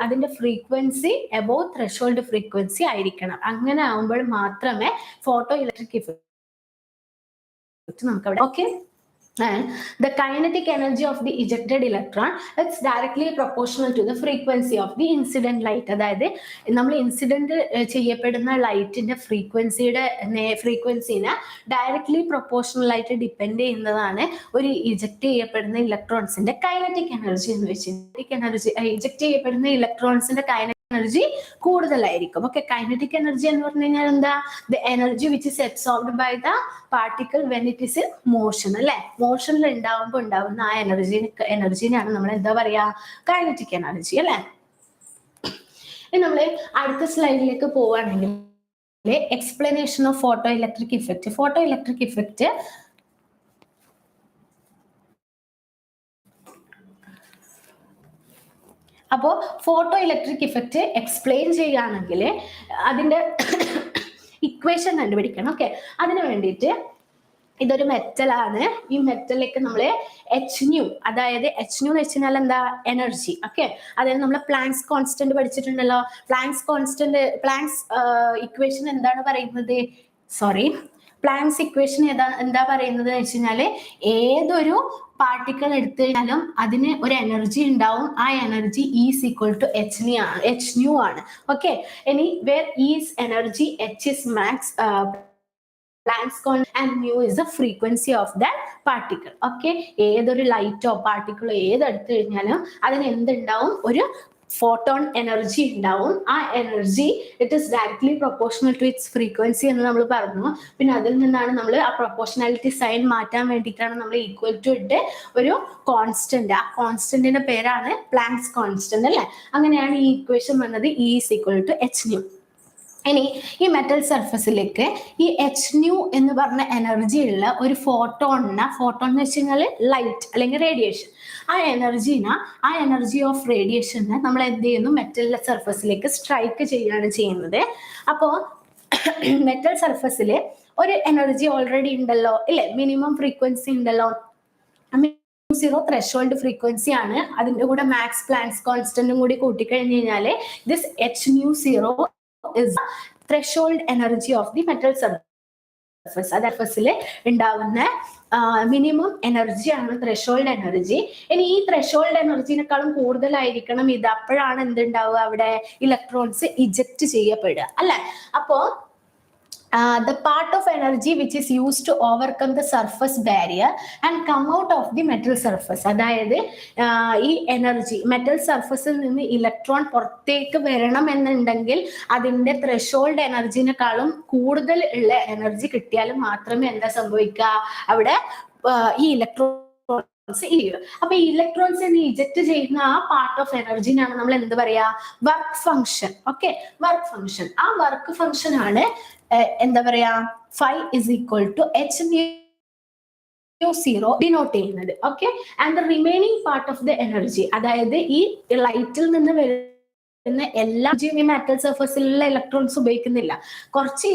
അതിന്റെ ഫ്രീക്വൻസി എബവ് ത്രെഷോൾഡ് ഫ്രീക്വൻസി ആയിരിക്കണം. അങ്ങനെ ആവുമ്പോൾ മാത്രമേ ഫോട്ടോ ഇലക്ട്രിക് ഇഫക്റ്റ് നമുക്ക് അവിടെ. Okay, and the kinetic energy of the ejected electron, it's directly proportional to the frequency of the incident light. അതായത് നമ്മൾ incident ചെയ്യപ്പെടുന്ന ലൈറ്റിന്റെ ഫ്രീക്വൻസിനെ ഡയറക്ട്ലി പ്രൊപ്പോർഷണൽ ആയിട്ട് ഡിപ്പെൻഡ് ചെയ്യുന്നതാണ് ഒരു ഇജക്ട് ചെയ്യപ്പെടുന്ന ഇലക്ട്രോൺസിന്റെ കൈനറ്റിക് എനർജി എന്ന് വെച്ചാൽ. ഇജക്ട് ചെയ്യപ്പെടുന്ന ഇലക്ട്രോൺസിന്റെ കൈനറ്റിക് എനർജി കൂടുതലായിരിക്കും. ഓക്കെ, കൈനറ്റിക് എനർജി എന്ന് പറഞ്ഞു കഴിഞ്ഞാൽ എന്താ? The energy which is absorbed by the particle when it is in motion, അല്ലെ? മോഷനിൽ ഉണ്ടാവുമ്പോൾ ഉണ്ടാവുന്ന ആ എനർജിനെയാണ് നമ്മൾ എന്താ പറയാ? കൈനറ്റിക് എനർജി, അല്ലെ? ഇനി നമ്മൾ അടുത്ത സ്ലൈഡിലേക്ക് പോവുകയാണെങ്കിൽ explanation of photo electric effect. Photo electric effect അപ്പോൾ ഫോട്ടോ ഇലക്ട്രിക് ഇഫക്റ്റ് എക്സ്പ്ലെയിൻ ചെയ്യുകയാണെങ്കിൽ അതിന്റെ ഇക്വേഷൻ കണ്ടുപിടിക്കണം. ഓക്കെ, അതിനു വേണ്ടിയിട്ട് ഇതൊരു മെറ്റലാണ്. ഈ മെറ്റലിലേക്ക് നമ്മൾ Hν, അതായത് Hν എന്ന് വെച്ച് കഴിഞ്ഞാൽ എന്താ? എനർജി. ഓക്കെ, അതായത് നമ്മൾ പ്ലാങ്ക്സ് കോൺസ്റ്റന്റ് പഠിച്ചിട്ടുണ്ടല്ലോ. പ്ലാങ്ക്സ് ഇക്വേഷൻ എന്താണ് പറയുന്നത്? പ്ലാങ്ക്സ് ഇക്വേഷൻ എന്താ പറയുന്നത് എന്ന് വെച്ച് കഴിഞ്ഞാൽ ഏതൊരു പാർട്ടിക്കിൾ എടുത്തു കഴിഞ്ഞാലും അതിന് ഒരു എനർജി ഉണ്ടാവും. ആ energy is equal to Hν ആണ്. ഓക്കെ, ഇനി where is energy, H is max, Planck's constant and mu is the frequency of that particle. Okay, ഏതൊരു ലൈറ്റോ പാർട്ടിക്കിളോ ഏതെടുത്തു കഴിഞ്ഞാലും അതിന് എന്തുണ്ടാവും? ഒരു ഫോട്ടോൺ എനർജി ഉണ്ടാവും. ആ energy it is directly proportional to its frequency എന്ന് നമ്മൾ പറഞ്ഞു. പിന്നെ അതിൽ നിന്നാണ് നമ്മൾ ആ പ്രൊപ്പോർഷണാലിറ്റി സൈൻ മാറ്റാൻ വേണ്ടിയിട്ടാണ് നമ്മൾ ഈക്വൽ ടു ഇട്ട് ഒരു കോൺസ്റ്റന്റ്. ആ കോൺസ്റ്റന്റിന്റെ പേരാണ് പ്ലാങ്ക്സ് കോൺസ്റ്റന്റ്, അല്ലെ? അങ്ങനെയാണ് ഈ ഇക്വേഷൻ വന്നത്, E is equal to Hν. ഇനി ഈ മെറ്റൽ സർഫസിലേക്ക് ഈ Hν എന്ന് പറഞ്ഞ എനർജി ഉള്ള ഒരു ഫോട്ടോൺ എന്ന് വെച്ച് കഴിഞ്ഞാൽ ലൈറ്റ് അല്ലെങ്കിൽ റേഡിയേഷൻ. ആ എനർജി ഓഫ് റേഡിയേഷനെ നമ്മൾ എന്ത് ചെയ്യുന്നു? മെറ്റൽ സർഫസിലേക്ക് സ്ട്രൈക്ക് ചെയ്യുകയാണ് ചെയ്യുന്നത്. അപ്പോൾ മെറ്റൽ സർഫസിൽ ഒരു എനർജി ഓൾറെഡി ഉണ്ടല്ലോ, ഇല്ലേ? മിനിമം ഫ്രീക്വൻസി ഉണ്ടല്ലോ. 0 ത്രെഷോൾഡ് ഫ്രീക്വൻസി ആണ്. അതിന്റെ കൂടെ മാക്സ് പ്ലാങ്ക്സ് കോൺസ്റ്റന്റും കൂടി കൂട്ടിക്കഴിഞ്ഞു കഴിഞ്ഞാൽ this Hν0 is the threshold energy of the metal surface. അത് സർഫസിൽ ഉണ്ടാവുന്ന മിനിമം എനർജിയാണ് ത്രെഷോൾഡ് എനർജി. ഇനി ഈ ത്രെഷോൾഡ് എനർജിനെക്കാളും കൂടുതലായിരിക്കണം ഇത്. അപ്പോഴാണ് എന്തുണ്ടാവുക? അവിടെ ഇലക്ട്രോൺസ് ഇജക്ട് ചെയ്യപ്പെടുക, അല്ലെ? അപ്പോ the part of energy which is used to overcome the surface barrier and come out of the metal surface. അതായത് ഈ എനർജി മെറ്റൽ സർഫസിൽ നിന്ന് ഇലക്ട്രോൺ പുറത്തേക്ക് വരണം എന്നുണ്ടെങ്കിൽ അതിന്റെ ത്രെഷോൾഡ് എനർജിനെക്കാളും കൂടുതൽ ഉള്ള എനർജി കിട്ടിയാൽ മാത്രമേ എന്താ സംഭവിക്കുക? അവിടെ ഈ അപ്പൊ ഈ ഇലക്ട്രോൺസ് ഇജക്ട് ചെയ്യുന്ന ആ പാർട്ട് ഓഫ് എനർജിനാണ് നമ്മൾ എന്ത് പറയാ? Work function. Okay, work function. ആ വർക്ക് ഫംഗ്ഷൻ ആണ് എന്താ പറയാ? phi is equal to Hν0 denote ചെയ്യുന്നത്. Okay, and the remaining part of the energy, അതായത് ഈ ലൈറ്റിൽ നിന്ന് വരുന്ന എല്ലാ മെറ്റൽ സർഫസിലുള്ള ഇലക്ട്രോൺസ് ഉപയോഗിക്കുന്നില്ല. കുറച്ച്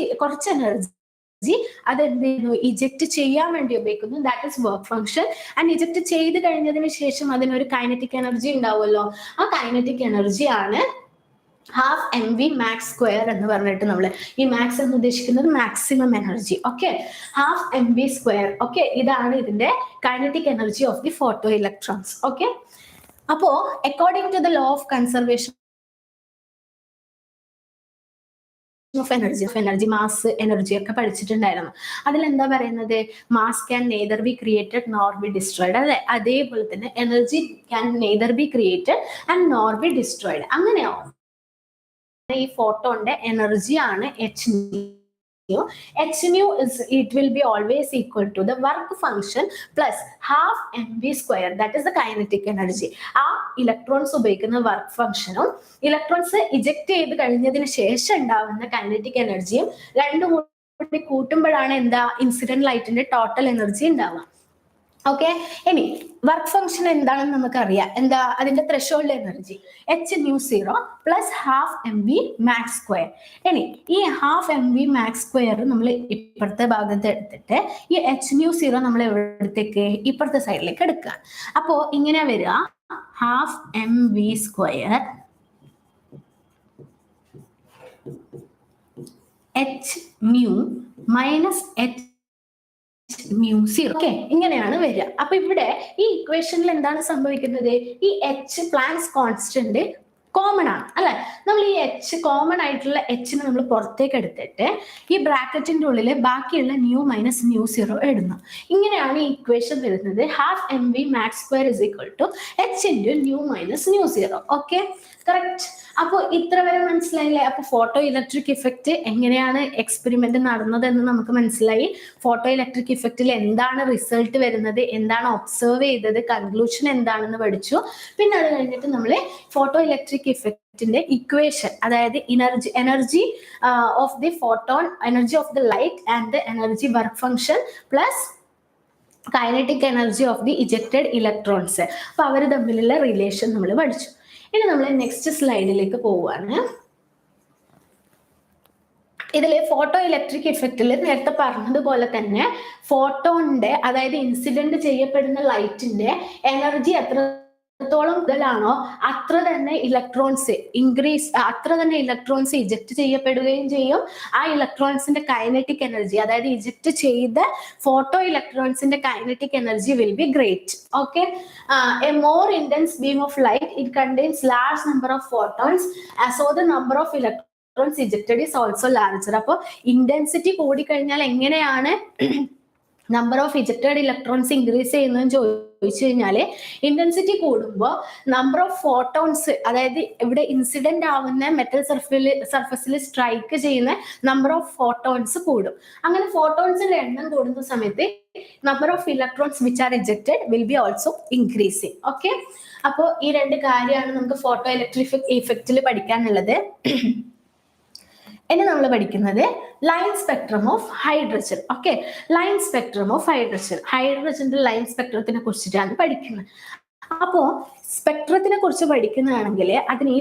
എനർജി അതെന്ത് ചെയ്യുന്നു? ഇജക്ട് ചെയ്യാൻ വേണ്ടി ഉപയോഗിക്കുന്നു. That is work function. And eject ചെയ്ത് കഴിഞ്ഞതിന് ശേഷം അതിനൊരു കൈനറ്റിക് എനർജി ഉണ്ടാവുമല്ലോ. ആ കൈനറ്റിക് എനർജി ആണ് ഹാഫ് mv മാക്സ് സ്ക്വയർ എന്ന് പറഞ്ഞിട്ട് നമ്മൾ ഈ മാക്സ് എന്ന് ഉദ്ദേശിക്കുന്നത് maximum energy. Okay, half mv square. Okay, ഇതാണ് ഇതിന്റെ kinetic energy of the photo electrons. Okay, അപ്പോ according to the law of conservation of energy mass energy ഒക്കെ പഠിച്ചിട്ടുണ്ടായിരുന്നു. അതിലെന്താ പറയുന്നത്? Mass can neither be created nor be destroyed. അല്ലെ? അതേപോലെ തന്നെ energy can neither be created and nor be destroyed. അങ്ങനെയാവും ഈ ഫോട്ടോന്റെ എനർജി ആണ് Hν. Hν is it will be always equal to the work function plus half mv square, that is the kinetic energy. ആ electrons ഉപയോഗിക്കുന്ന work ഫംഗ്ഷനും electrons eject ചെയ്ത് കഴിഞ്ഞതിന് ശേഷം ഉണ്ടാവുന്ന കൈനറ്റിക് എനർജിയും രണ്ടും കൂടി കൂട്ടുമ്പോഴാണ് എന്താ ഇൻസിഡന്റ് ലൈറ്റിന്റെ ടോട്ടൽ എനർജി ഉണ്ടാവുക. ഓക്കെ, ഇനി വർക്ക് ഫംഗ്ഷൻ എന്താണെന്ന് നമുക്കറിയാം. എന്താ അതിന്റെ threshold energy h/μ0 plus half mv max square. ഇനി ഈ ഹാഫ് mv മാക്സ് സ്ക്വയർ നമ്മൾ ഇപ്പുറത്തെ ഭാഗത്ത് എടുത്തിട്ട് ഈ h/μ0 നമ്മൾ എവിടത്തേക്ക് ഇപ്പുറത്തെ സൈഡിലേക്ക് എടുക്കുക. അപ്പോ ഇങ്ങനെ വരിക half mv square h/μ minus h/μ0. Okay, ഇങ്ങനെയാണ് വരിക. അപ്പൊ ഇവിടെ ഈ ഇക്വേഷനിൽ എന്താണ് സംഭവിക്കുന്നത്? ഈ h പ്ലാങ്ക്സ് കോൺസ്റ്റന്റ് കോമൺ ആണ് അല്ലെ. നമ്മൾ ഈ h കോമൺ ആയിട്ടുള്ള h നമ്മൾ പുറത്തേക്ക് എടുത്തിട്ട് ഈ ബ്രാക്കറ്റിന്റെ ഉള്ളിൽ ബാക്കിയുള്ള ന്യൂ മൈനസ് μ0 ഇടുന്നു. ഇങ്ങനെയാണ് ഈ ഇക്വേഷൻ വരുന്നത്. Half mv max square is equal to h into nu minus μ0. Okay, correct. അപ്പോൾ ഇത്ര വരെ മനസ്സിലായില്ലേ? അപ്പൊ ഫോട്ടോ ഇലക്ട്രിക് ഇഫക്റ്റ് എങ്ങനെയാണ് എക്സ്പെരിമെന്റ് നടന്നതെന്ന് നമുക്ക് മനസ്സിലായി. ഫോട്ടോ ഇലക്ട്രിക് ഇഫക്റ്റിൽ എന്താണ് റിസൾട്ട് വരുന്നത്, എന്താണ് ഒബ്സർവ് ചെയ്തത്, കൺക്ലൂഷൻ എന്താണെന്ന് പഠിച്ചു. പിന്നെ അത് കഴിഞ്ഞിട്ട് നമ്മൾ ഫോട്ടോ ഇലക്ട്രിക് ഇഫക്റ്റിന്റെ ഇക്വേഷൻ, അതായത് energy of the photon, energy of the light and the energy work function plus kinetic energy of the ejected electrons. അപ്പൊ അവർ തമ്മിലുള്ള റിലേഷൻ നമ്മൾ പഠിച്ചു. ഇനി നമ്മൾ നെക്സ്റ്റ് സ്ലൈഡിലേക്ക് പോവുകയാണ്. ഇതിൽ ഫോട്ടോ ഇലക്ട്രിക് ഇഫക്റ്റിൽ നേരത്തെ പറഞ്ഞതുപോലെ തന്നെ ഫോട്ടോണിന്റെ, അതായത് ഇൻസിഡന്റ് ചെയ്യപ്പെടുന്ന ലൈറ്റിന്റെ എനർജി എത്രത്തോളം കൂടുതലാണോ അത്ര തന്നെ ഇലക്ട്രോൺസ് ഇജക്ട് ചെയ്യപ്പെടുകയും ചെയ്യും. ആ ഇലക്ട്രോൺസിന്റെ കൈനറ്റിക് എനർജി, അതായത് ഇജക്ട് ചെയ്ത ഫോട്ടോ ഇലക്ട്രോൺസിന്റെ kinetic energy will be great. Okay, a more intense beam of light it contains large number of photons, so the number of electrons ejected is also larger. അപ്പോൾ intensity കൂടിക്കഴിഞ്ഞാൽ എങ്ങനെയാണ് number of ejected electrons increase ചെയ്യുന്നതെന്ന് ചോദിച്ചു കഴിഞ്ഞാല്, intensity കൂടുമ്പോൾ number of photons, അതായത് ഇവിടെ incident ആവുന്ന മെറ്റൽ സർഫസിൽ സ്ട്രൈക്ക് ചെയ്യുന്ന നമ്പർ ഓഫ് ഫോട്ടോൺസ് കൂടും. അങ്ങനെ ഫോട്ടോൺസിന്റെ എണ്ണം കൂടുന്ന സമയത്ത് number of electrons which are ejected will be also increasing. Okay, അപ്പോൾ ഈ രണ്ട് കാര്യമാണ് നമുക്ക് ഫോട്ടോ ഇലക്ട്രിക് ഇഫക്റ്റിൽ പഠിക്കാനുള്ളത്. ഇനി നമ്മൾ പഠിക്കുന്നത് line spectrum of hydrogen. Okay, line spectrum of hydrogen, ഹൈഡ്രജന്റെ ലൈൻ സ്പെക്ട്രത്തിനെ കുറിച്ചിട്ടാണ് പഠിക്കുന്നത്. അപ്പോ സ്പെക്ട്രത്തിനെ കുറിച്ച് പഠിക്കുന്നതാണെങ്കിൽ അതിന് ഈ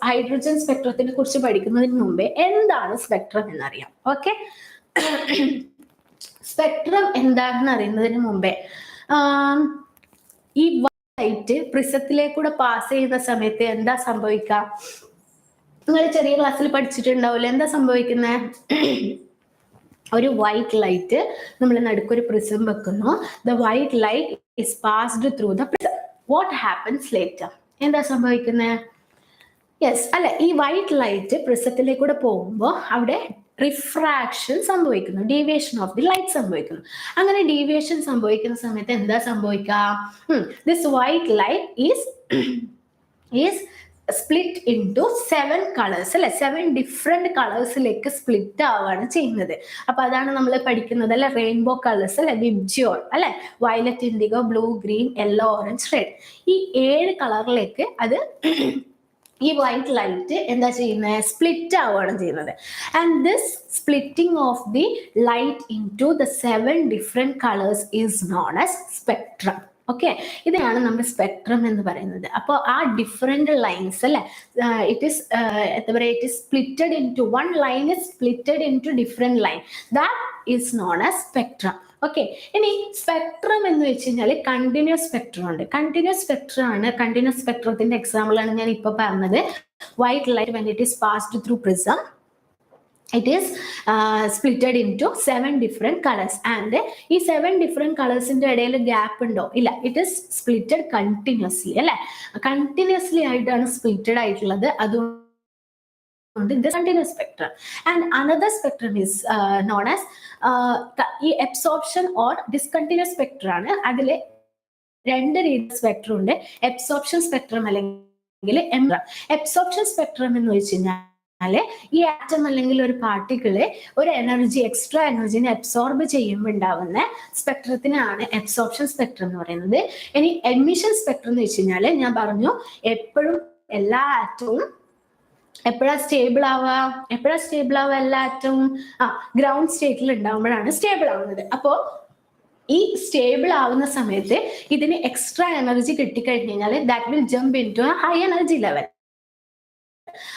ഹൈഡ്രജൻ സ്പെക്ട്രത്തിനെ കുറിച്ച് പഠിക്കുന്നതിന് മുമ്പേ എന്താണ് സ്പെക്ട്രം എന്നറിയാം. ഓക്കെ, സ്പെക്ട്രം എന്താണെന്ന് അറിയുന്നതിന് മുമ്പേ ഈ ലൈറ്റ് പ്രിസത്തിലേക്കൂടെ പാസ് ചെയ്യുന്ന സമയത്ത് എന്താ സംഭവിക്കുക? നിങ്ങൾ ചെറിയ ക്ലാസ്സിൽ പഠിച്ചിട്ടുണ്ടാവില്ല. എന്താ സംഭവിക്കുന്നത്? ഒരു വൈറ്റ് ലൈറ്റ് നമ്മൾ നടുക്കൊരു പ്രിസം വെക്കുന്നു. The white light is passed through the prism. What happens later? എന്താ സംഭവിക്കുന്നത്? യെസ് അല്ലെ, ഈ വൈറ്റ് ലൈറ്റ് പ്രിസത്തിലേക്കൂടെ പോകുമ്പോൾ അവിടെ റിഫ്രാക്ഷൻ സംഭവിക്കുന്നു, ഡീവിയേഷൻ ഓഫ് ദി ലൈറ്റ് സംഭവിക്കുന്നു. അങ്ങനെ ഡീവിയേഷൻ സംഭവിക്കുന്ന സമയത്ത് എന്താ സംഭവിക്കുക? This white light is split into 7 colours അല്ലെ, 7 ഡിഫറെന്റ് കളേഴ്സിലേക്ക് സ്പ്ലിറ്റ് ആവുകയാണ് ചെയ്യുന്നത്. അപ്പൊ അതാണ് നമ്മൾ പഠിക്കുന്നത് അല്ലെ, റെയിൻബോ കളേഴ്സ് അല്ലെ, വിബ്ജിയോൾ അല്ലെ, violet, IndiGo, blue, green, yellow, orange, red. ഈ 7 കളറിലേക്ക് അത് ഈ വൈറ്റ് ലൈറ്റ് എന്താ ചെയ്യുന്നത്? സ്പ്ലിറ്റ് ആവുകയാണ് ചെയ്യുന്നത്. And this splitting of the light into the 7 different colours is known as spectrum. Okay, ഇതാണ് നമ്മുടെ സ്പെക്ട്രം എന്ന് പറയുന്നത്. അപ്പോൾ ആ ഡിഫറെന്റ് ലൈൻസ് അല്ലെ, ഇറ്റ് ഈസ് എന്താ പറയുക, it is splitted into one line is splitted into different line, that is known as spectrum. Okay, ഇനി സ്പെക്ട്രം എന്ന് വെച്ച് കഴിഞ്ഞാൽ കണ്ടിന്യൂസ് സ്പെക്ട്രം ഉണ്ട്. കണ്ടിന്യൂസ് സ്പെക്ട്രം ആണ്, കണ്ടിന്യൂസ് സ്പെക്ട്രത്തിന്റെ എക്സാമ്പിൾ ആണ് ഞാൻ ഇപ്പൊ പറഞ്ഞത്. White light when it is passed through prism, it is splitted into 7 different colors, and ഈ 7 different കളേഴ്സിന്റെ ഇടയിൽ ഗ്യാപ്പ് ഉണ്ടോ? ഇല്ല, ഇറ്റ് ഈസ് സ്പ്ലിറ്റഡ് കണ്ടിന്യൂസ്ലി അല്ലെ, കണ്ടിന്യൂസ്ലി ആയിട്ടാണ് സ്പ്ലിറ്റഡ് ആയിട്ടുള്ളത്. അതുകൊണ്ട് this continuous spectrum. And another spectrum is known as ഈ absorption or discontinuous spectrum ആണ്. അതിൽ 2 രീതി സ്പെക്ട്രം ഉണ്ട്. അബ്സോർപ്ഷൻ സ്പെക്ട്രം അല്ലെങ്കിൽ എബ്സോർപ്ഷൻ സ്പെക്ട്രം എന്ന് വെച്ച് കഴിഞ്ഞാൽ ഈ ആറ്റം അല്ലെങ്കിൽ ഒരു പാർട്ടിക്കിള് ഒരു എനർജി എക്സ്ട്രാ എനർജിനെ അബ്സോർബ് ചെയ്യുമ്പോൾ ഉണ്ടാവുന്ന സ്പെക്ട്രത്തിനാണ് അബ്സോർപ്ഷൻ സ്പെക്ട്രം എന്ന് പറയുന്നത്. ഇനി എമിഷൻ സ്പെക്ട്രം എന്ന് വെച്ച് കഴിഞ്ഞാൽ ഞാൻ പറഞ്ഞു എപ്പോഴും എല്ലാ ആറ്റവും എപ്പോഴാ സ്റ്റേബിൾ ആവുക എല്ലാ ആറ്റവും ഗ്രൗണ്ട് സ്റ്റേറ്റിൽ ഉണ്ടാവുമ്പോഴാണ് സ്റ്റേബിൾ ആവുന്നത്. അപ്പോൾ ഈ സ്റ്റേബിൾ ആവുന്ന സമയത്ത് ഇതിന് എക്സ്ട്രാ എനർജി കിട്ടിക്കഴിഞ്ഞു കഴിഞ്ഞാൽ that will jump into high energy level.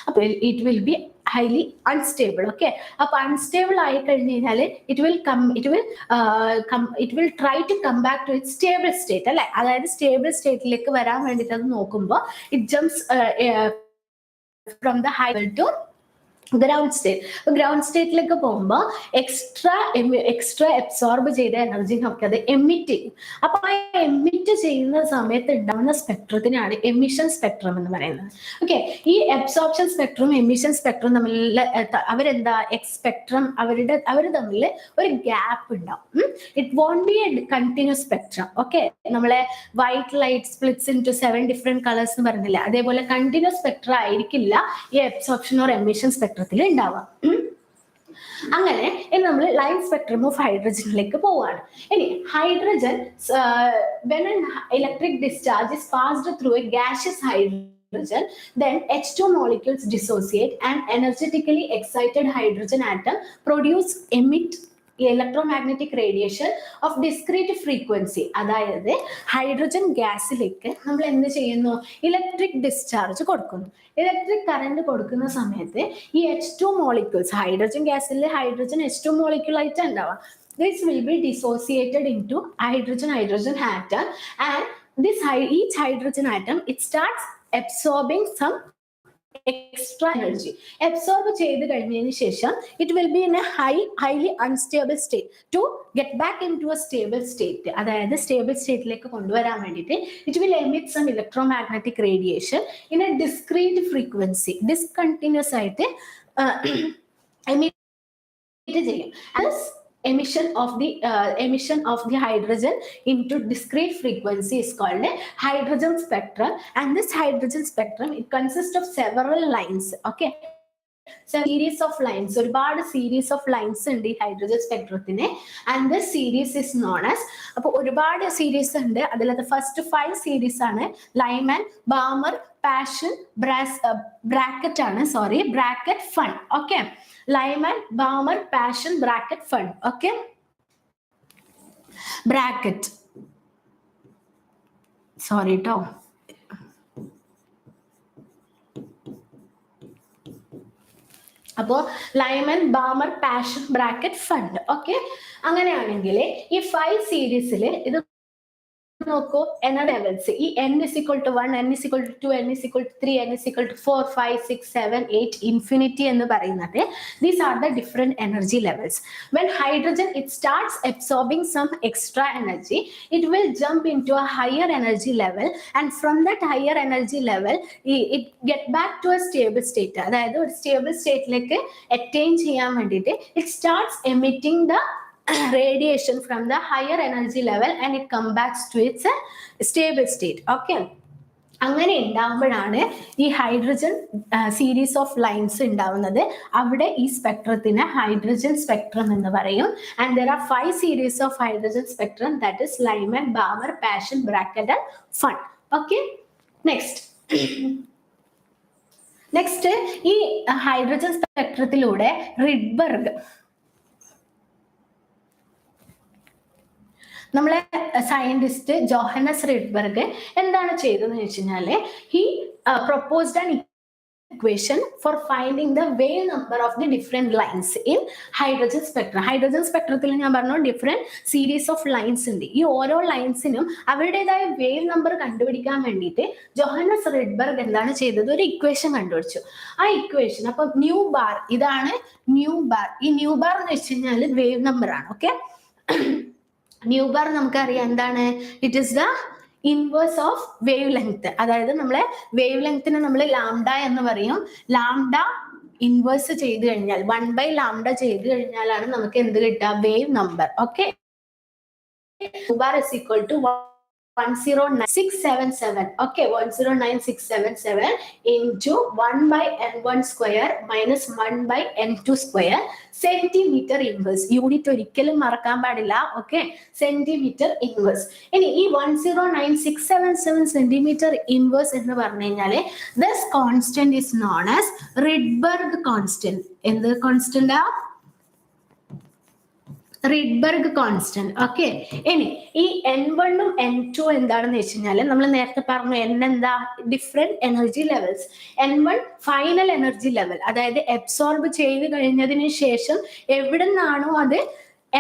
അപ്പോൾ it will be highly unstable. Okay, അപ്പൊ അൺസ്റ്റേബിൾ ആയി കഴിഞ്ഞു കഴിഞ്ഞാൽ it will try to come back to it stable state അല്ലെ. അതായത് സ്റ്റേബിൾ സ്റ്റേറ്റിലേക്ക് വരാൻ വേണ്ടിയിട്ട് അത് നോക്കുമ്പോൾ it jumps from the high to ground state. Ground സ്റ്റേറ്റിലേക്ക് പോകുമ്പോൾ എക്സ്ട്രാ അബ്സോർബ് ചെയ്ത എനർജി നമുക്ക് അത് എമിറ്റ് ചെയ്യും. അപ്പൊ ആ എമിറ്റ് ചെയ്യുന്ന സമയത്ത് ഉണ്ടാവുന്ന സ്പെക്ട്രത്തിനാണ് എമിഷൻ സ്പെക്ട്രം എന്ന് പറയുന്നത്. ഓക്കെ, ഈ അബ്സോർപ്ഷൻ സ്പെക്ട്രം എമിഷൻ സ്പെക്ട്രം തമ്മിൽ അവരെന്താ സ്പെക്ട്രം അവർ തമ്മിൽ ഒരു ഗ്യാപ്പ് ഉണ്ടാവും. It won't be a continuous spectrum. Okay, നമ്മളെ white light splits into 7 different colours എന്ന് പറഞ്ഞില്ല, അതേപോലെ കണ്ടിന്യൂസ് സ്പെക്ട്രം ആയിരിക്കില്ല ഈ അബ്സോർപ്ഷൻ ഓർ എമിഷൻ സ്പെക്ട്രത്തിൽ ഉണ്ടാവാം. അങ്ങനെ ഇനി നമ്മൾ ലൈൻ സ്പെക്ട്രം ഓഫ് ഹൈഡ്രജനിലേക്ക് പോവാണ്. ഇനി hydrogen when an electric discharge is passed through a gaseous hydrogen, then H2 molecules dissociate and energetically excited hydrogen atom emit electromagnetic radiation of discrete frequency. അതായത് hydrogen ഗ്യാസിലേക്ക് നമ്മൾ എന്ത് ചെയ്യുന്നു? ഇലക്ട്രിക് ഡിസ്ചാർജ് കൊടുക്കുന്നു. Electric current കൊടുക്കുന്ന സമയത്ത് ഈ H2 molecules, hydrogen ഗ്യാസിൽ hydrogen H2 molecule ആയിട്ട് ഉണ്ടാവാം. This will be dissociated into hydrogen atom, and each hydrogen atom it starts absorbing some extra energy. Absorb ചെയ്ത് കഴിഞ്ഞതിന് ശേഷം it will be in a highly unstable state. To get back into a stable state, അതായത് stable സ്റ്റേറ്റിലേക്ക് കൊണ്ടുവരാൻ വേണ്ടിയിട്ട് it will emit some electromagnetic radiation in a discrete frequency. Discontinuous ആയിട്ട് emit ചെയ്യും. Emission of the hydrogen into discrete frequency is called a hydrogen spectrum, and this hydrogen spectrum it consists of several lines. Okay, series of lines, ഒരുപാട് series of lines ഉണ്ട് ഈ hydrogen സ്പെക്ട്രത്തിന്, and this series is known as, അപ്പോൾ ഒരുപാട് series ഉണ്ട്. അതിലത്തെ first 5 series ആണ് Lyman, Balmer, passion, bracket, fun. Okay, Lyman, Balmer, passion, bracket, fun. Okay, bracket കേട്ടോ. അപ്പോൾ Lyman, Balmer, passion, bracket, fund. Okay, അങ്ങനെയാണെങ്കിൽ ഈ 5 സീരീസിൽ ഇത് നോക്കൂ, എനർജി ലെവൽസ് ഈ n is equal to 1, n is equal to 2, n is equal to 3, n is equal to 4, 5, 6, 7, 8 infinity എന്ന് പറയുന്നത്, these are the different energy levels. When hydrogen it starts absorbing some extra energy, it will jump into a higher energy level, and from that higher energy level it get back to a stable state. അതായത് ഒരു stable സ്റ്റേറ്റിലേക്ക് attain ചെയ്യാൻ വേണ്ടിയിട്ട് it starts emitting the radiation from the higher energy level, and it comes back to its stable state. Okay, അങ്ങനെ ഉണ്ടാവുമ്പോഴാണ് ഈ hydrogen series of lines ഉണ്ടാവുന്നത്. അവിടെ ഈ സ്പെക്ട്രത്തിന് ഹൈഡ്രജൻ സ്പെക്ട്രം എന്ന് പറയും. And there are 5 series of hydrogen spectrum, that is Lyman, Balmer, passion, bracket and fun. Okay, next ഈ hydrogen സ്പെക്ട്രത്തിലൂടെ റിഡ്ബർഗ്, നമ്മളെ scientist Johannes റിഡ്ബർഗ് എന്താണ് ചെയ്തതെന്ന് വെച്ച് കഴിഞ്ഞാല് he proposed an equation for finding the wave number of the different lines in hydrogen spectrum. Hydrogen സ്പെക്ട്രത്തിൽ ഞാൻ പറഞ്ഞു different series of lines ഉണ്ട്. ഈ ഓരോ ലൈൻസിനും അവരുടേതായ വേവ് നമ്പർ കണ്ടുപിടിക്കാൻ വേണ്ടിയിട്ട് ജോഹന്നസ് റിഡ്ബർഗ് എന്താണ് ചെയ്തത്? ഒരു ഇക്വേഷൻ കണ്ടുപിടിച്ചു. ആ ഇക്വേഷൻ അപ്പൊ ന്യൂ ബാർ, ഇതാണ് ന്യൂ ബാർ. ഈ ന്യൂ ബാർ എന്ന് വെച്ച് കഴിഞ്ഞാൽ വേവ് നമ്പർ ആണ്. ഓക്കെ, ന്യൂ ബാർ നമുക്കറിയാം എന്താണ്? It is the inverse of wave length. അതായത് നമ്മളെ വേവ് ലെങ്തിനെ നമ്മൾ ലാംഡ എന്ന് പറയും. ലാംഡ ഇൻവേഴ്സ് ചെയ്ത് കഴിഞ്ഞാൽ 1/λ ചെയ്ത് കഴിഞ്ഞാലാണ് നമുക്ക് എന്ത് കിട്ടുക? Wave number. Okay, bar is equal to 109,677. Okay, 109,677 into 1 by n1 square minus 1 by n2 square centimeter inverse. Unit ഒരിക്കലും മറക്കാൻ പാടില്ല. Okay, centimeter inverse. ഇനി ഈ 109,677 centimeter inverse എന്ന് പറഞ്ഞു കഴിഞ്ഞാല് this constant is known as Redberg constant. എന്ത് constant ആ? Redberg constant. Okay. ഇനി ഈ n1 ഉം n2 എന്താണെന്ന് വെച്ച് കഴിഞ്ഞാൽ നമ്മൾ നേരത്തെ പറഞ്ഞു n എന്താ different energy levels. n1 final energy level, അതായത് അബ്സോർബ് ചെയ്ത് കഴിഞ്ഞതിന് ശേഷം എവിടെ നിന്നാണോ അത്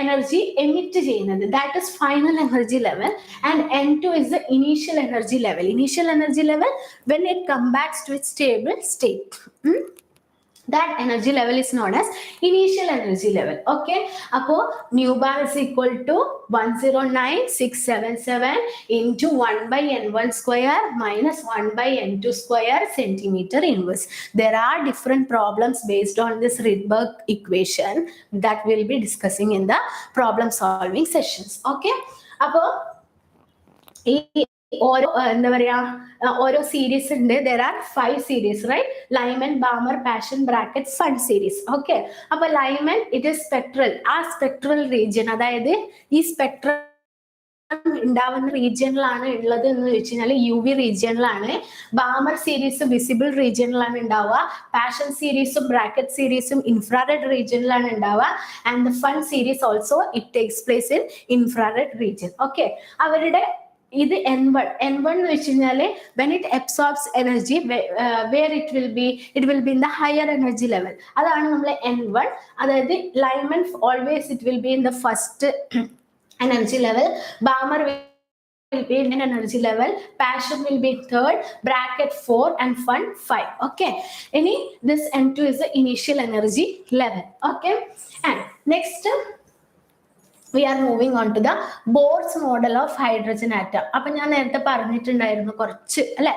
energy emit ചെയ്യുന്നത്, that is final energy level, and n2 is the initial energy level. Initial energy level when it comes back to its stable state. That energy level is known as initial energy level. Okay, apo nu bar is equal to 109,677 into 1 by n1 square minus 1 by n2 square centimeter inverse. There are different problems based on this Redberg equation that we'll be discussing in the problem solving sessions. Okay, apo ഓരോ എന്താ പറയാ ഓരോ series ഉണ്ട്. there are 5 series, right? Lyman, Balmer, Passion, Bracket, Fun series. Okay, അപ്പൊ Lyman it is spectral. ആ spectral region, അതായത് ഈ spectrum ഉണ്ടാവുന്ന റീജിയനിലാണ് ഉള്ളത് എന്ന് വെച്ച് കഴിഞ്ഞാൽ UV റീജിയനിലാണ്. ബാമർ സീരീസ് വിസിബിൾ റീജിയനിലാണ് ഉണ്ടാവുക. പാഷൻ സീരീസും ബ്രാക്കറ്റ് സീരീസും ഇൻഫ്രാറെഡ് റീജിയനിലാണ് ഉണ്ടാവുക. And the fun series also it takes place in infrared region. Okay, അവരുടെ ഇത് n1 എന്ന് വെച്ച് കഴിഞ്ഞാൽ when it absorbs energy where it will be in the higher energy level. അതാണ് നമ്മൾ n1. അതായത് Lyman always it will be in the first energy level. Balmer will be in energy level. Passion will be third. Bracket 4 and Fun 5. Okay, this n2 is the initial energy level. Okay, and next we are moving on to the Bohr's model of hydrogen atom. അപ്പൊ ഞാൻ നേരത്തെ പറഞ്ഞിട്ടുണ്ടായിരുന്നു കുറച്ച് അല്ലെ,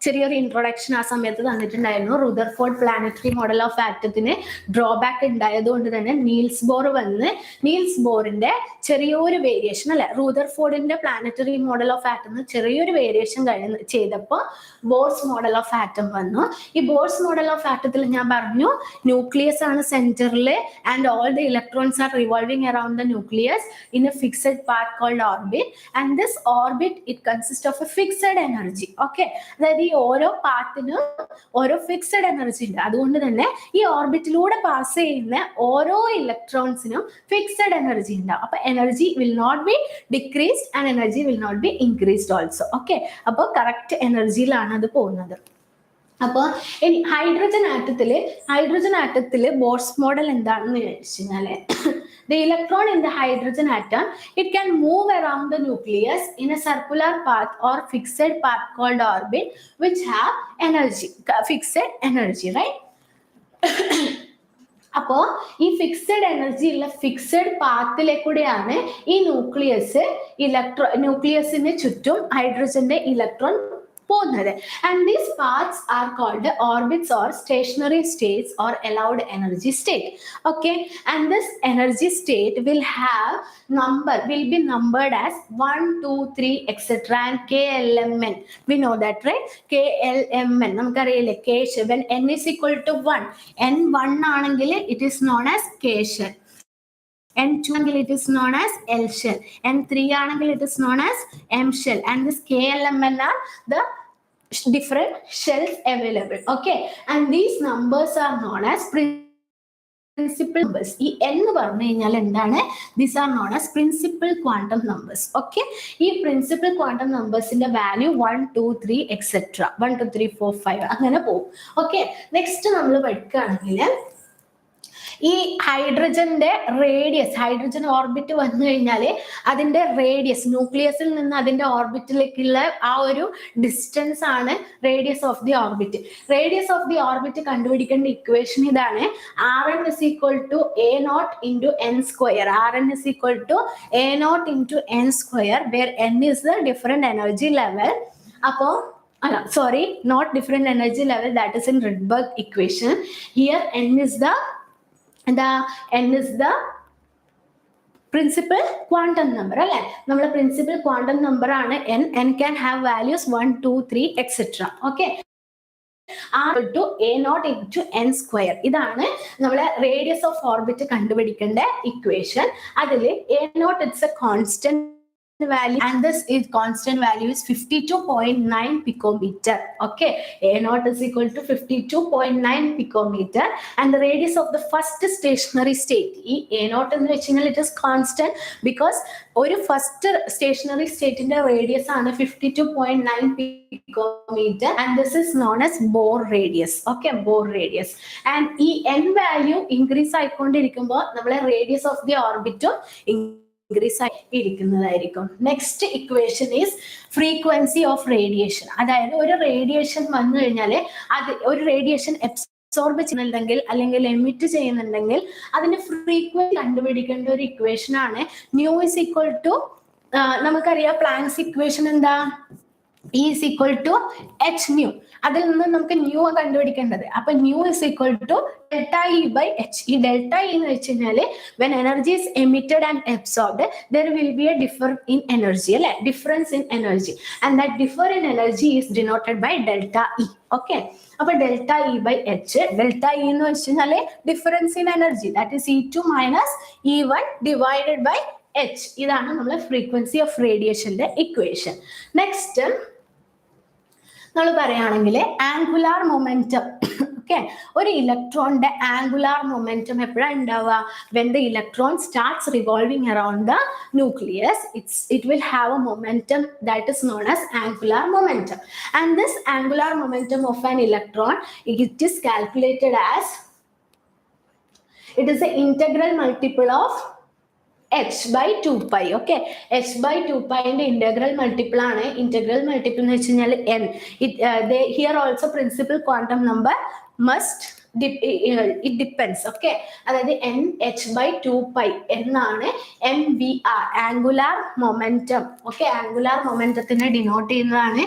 ചെറിയൊരു introduction ആ സമയത്ത് തന്നിട്ടുണ്ടായിരുന്നു. റുദർഫോർഡ് പ്ലാനറ്ററി മോഡൽ ഓഫ് ആറ്റത്തിന് ഡ്രോബാക്ക് ഉണ്ടായതുകൊണ്ട് തന്നെ നീൽസ് ബോർ വന്ന് നീൽസ് ബോറിന്റെ ചെറിയൊരു വേരിയേഷൻ അല്ലെ, റുദർഫോർഡിന്റെ പ്ലാനറ്ററി മോഡൽ ഓഫ് ആറ്റം ചെറിയൊരു വേരിയേഷൻ ചെയ്തപ്പോൾ ബോർസ് മോഡൽ ഓഫ് ആറ്റം വന്നു. ഈ ബോർസ് മോഡൽ ഓഫ് ആറ്റത്തിൽ ഞാൻ പറഞ്ഞു ന്യൂക്ലിയസ് ആണ് സെന്ററിൽ and all the electrons are revolving around the nucleus in a fixed path called orbit, and this orbit it consist of a fixed energy. Okay, അതായത് ഈ ഓരോ പാത്തിനും ഓരോ ഫിക്സഡ് എനർജി ഉണ്ട്. അതുകൊണ്ട് തന്നെ ഈ ഓർബിറ്റിലൂടെ പാസ് ചെയ്യുന്ന ഓരോ ഇലക്ട്രോൺസിനും ഫിക്സഡ് എനർജി ഉണ്ടാവും. അപ്പൊ energy will not be decreased and energy will not be increased also. Okay, അപ്പോൾ കറക്റ്റ് എനർജിയിലാണ് അത് പോകുന്നത്. അപ്പോൾ ഇനി ഹൈഡ്രജൻ ആറ്റത്തില് ബോർസ് മോഡൽ എന്താണെന്ന് വെച്ച് കഴിഞ്ഞാല് the electron in the hydrogen atom, it can move around the nucleus in a circular path or fixed path called orbit which have energy, fixed energy, right? അപ്പോൾ ഈ ഫിക്സഡ് എനർജി ഉള്ള fixed പാത്തിലേക്കൂടെയാണ് ഈ ന്യൂക്ലിയസിന് ചുറ്റും ഹൈഡ്രജന്റെ electron പോകുന്നത്. And these paths are called orbits or stationary states or allowed energy state. Okay, and this energy state will be numbered as 1, 2, 3 etc. and KLMN. We know that, right? KLMN നമുക്കറിയില്ലേ, K when n is equal to 1, n 1 ആണെങ്കിൽ it is known as K shell, n2 ആണെങ്കിൽ it is known as L shell, n3 ആണെങ്കിൽ it is known as M shell, and this KLMN are the different shells available. Okay, and these numbers are known as principal numbers. ഈ എന്ന് പറഞ്ഞു കഴിഞ്ഞാൽ എന്താണ്? These are known as principal quantum numbers. Okay, ഈ principal quantum numbersന്റെ value 1, 2, 3 etc. 1, 2, 3, 4, 5 അങ്ങനെ പോകും. Okay, next നമ്മൾ പഠിക്കുകയാണെങ്കിൽ ഈ ഹൈഡ്രജന്റെ റേഡിയസ്, ഹൈഡ്രജൻ ഓർബിറ്റ് വന്നു കഴിഞ്ഞാൽ അതിന്റെ റേഡിയസ്, ന്യൂക്ലിയസിൽ നിന്ന് അതിന്റെ ഓർബിറ്റിലേക്കുള്ള ആ ഒരു ഡിസ്റ്റൻസ് ആണ് radius of the orbit. Radius of the orbit കണ്ടുപിടിക്കേണ്ട ഇക്വേഷൻ ഇതാണ്. Rn is equal to A0 into n square. Rn is equal to A0 into n square, where n is the different energy level. അപ്പോൾ not different energy level, that is in Redberg equation. Here n is the principal quantum number അല്ലേ? നമ്മുടെ principal quantum number ആണ് n. n can have values 1, 2, 3 etc. Okay. R to a naught into n square. ഇതാണ് നമ്മളെ radius of orbit കണ്ടുപിടിക്കേണ്ട equation. അതിൽ a naught it's a constant value and this is constant value is 52.9 picometer. Okay, a naught is equal to 52.9 picometer and the radius of the first stationary state a naught എന്ന് വെച്ചാൽ it is constant because ഒരു first stationery സ്റ്റേറ്റിന്റെ radius ആണ് 52.9 picometer and this is known as Bohr radius. Okay, Bohr radius. And ഈ n value increase ആയിക്കൊണ്ടിരിക്കുമ്പോൾ നമ്മളെ radius of the orbit increase ആയിരിക്കുന്നതായിരിക്കും. Next equation is frequency of radiation. അതായത് ഒരു radiation വന്നു കഴിഞ്ഞാൽ അത് ഒരു റേഡിയേഷൻ അബ്സോർബ് ചെയ്യുന്നുണ്ടെങ്കിൽ അല്ലെങ്കിൽ എമിറ്റ് ചെയ്യുന്നുണ്ടെങ്കിൽ അതിന്റെ ഫ്രീക്വൻസി കണ്ടുപിടിക്കേണ്ട ഒരു ഇക്വേഷൻ ആണ് ന്യൂ ഇസ് ഈക്വൽ ടു നമുക്കറിയാം പ്ലാങ്ക്സ് ഇക്വേഷൻ എന്താ E is equal to h nu. അതിൽ നിന്ന് നമുക്ക് ന്യൂ കണ്ടുപിടിക്കേണ്ടത്. അപ്പൊ nu is equal to delta E by h. ഈ ഡെൽറ്റ ഇ എന്ന് വെച്ച് കഴിഞ്ഞാൽ when energy is emitted and absorbed there will be a differ in energy അല്ലെ, difference in energy and that differ in energy is denoted by delta E. Okay, അപ്പൊ delta E by h, delta E എന്ന് വെച്ച് കഴിഞ്ഞാൽ difference in energy that is E2 minus E1 divided by h. ഇതാണ് നമ്മളെ frequency of റേഡിയേഷന്റെ equation. Next നമ്മൾ പറയുകയാണെങ്കിൽ angular momentum. Okay, ഒരു ഇലക്ട്രോണിന്റെ ആംഗുലാർ മൊമെന്റം എപ്പോഴാണ് ഉണ്ടാവുക? When the electron starts revolving around the nucleus it will have a momentum that is known as angular momentum, and this angular momentum of an electron it is calculated as it is the integral multiple of h by 2 pi. Okay, h by 2 pi ന്റെ integral multiple ആണ്. Integral multiple എന്ന് വെച്ച് കഴിഞ്ഞാൽ n. Here also principal quantum number must it depends. Okay, അതായത് n h by 2 pi എന്നാണ് mvr angular momentum. Okay, angular മൊമെന്റത്തിനെ denote ചെയ്യുന്നതാണ്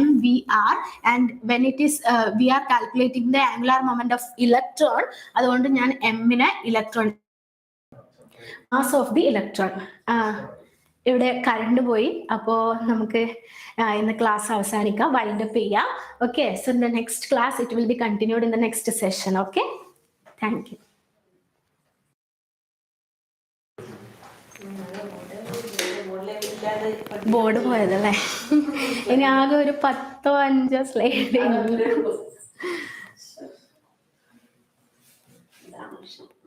mvr and when it is we are calculating the angular moment of electron, അതുകൊണ്ട് ഞാൻ m നെ electron mass of the electron. ഇവിടെ current പോയി, അപ്പോൾ നമുക്ക് ഇന്ന് ക്ലാസ് അവസാനിക്കാം, വൈൻഡ് അപ്പ് ചെയ്യാം. Okay, so in the next class it will B continued in the next session. Okay, thank you. Board പോയതല്ലേ, ഇനി ആകെ ഒരു 10-5 സ്ലൈഡ്.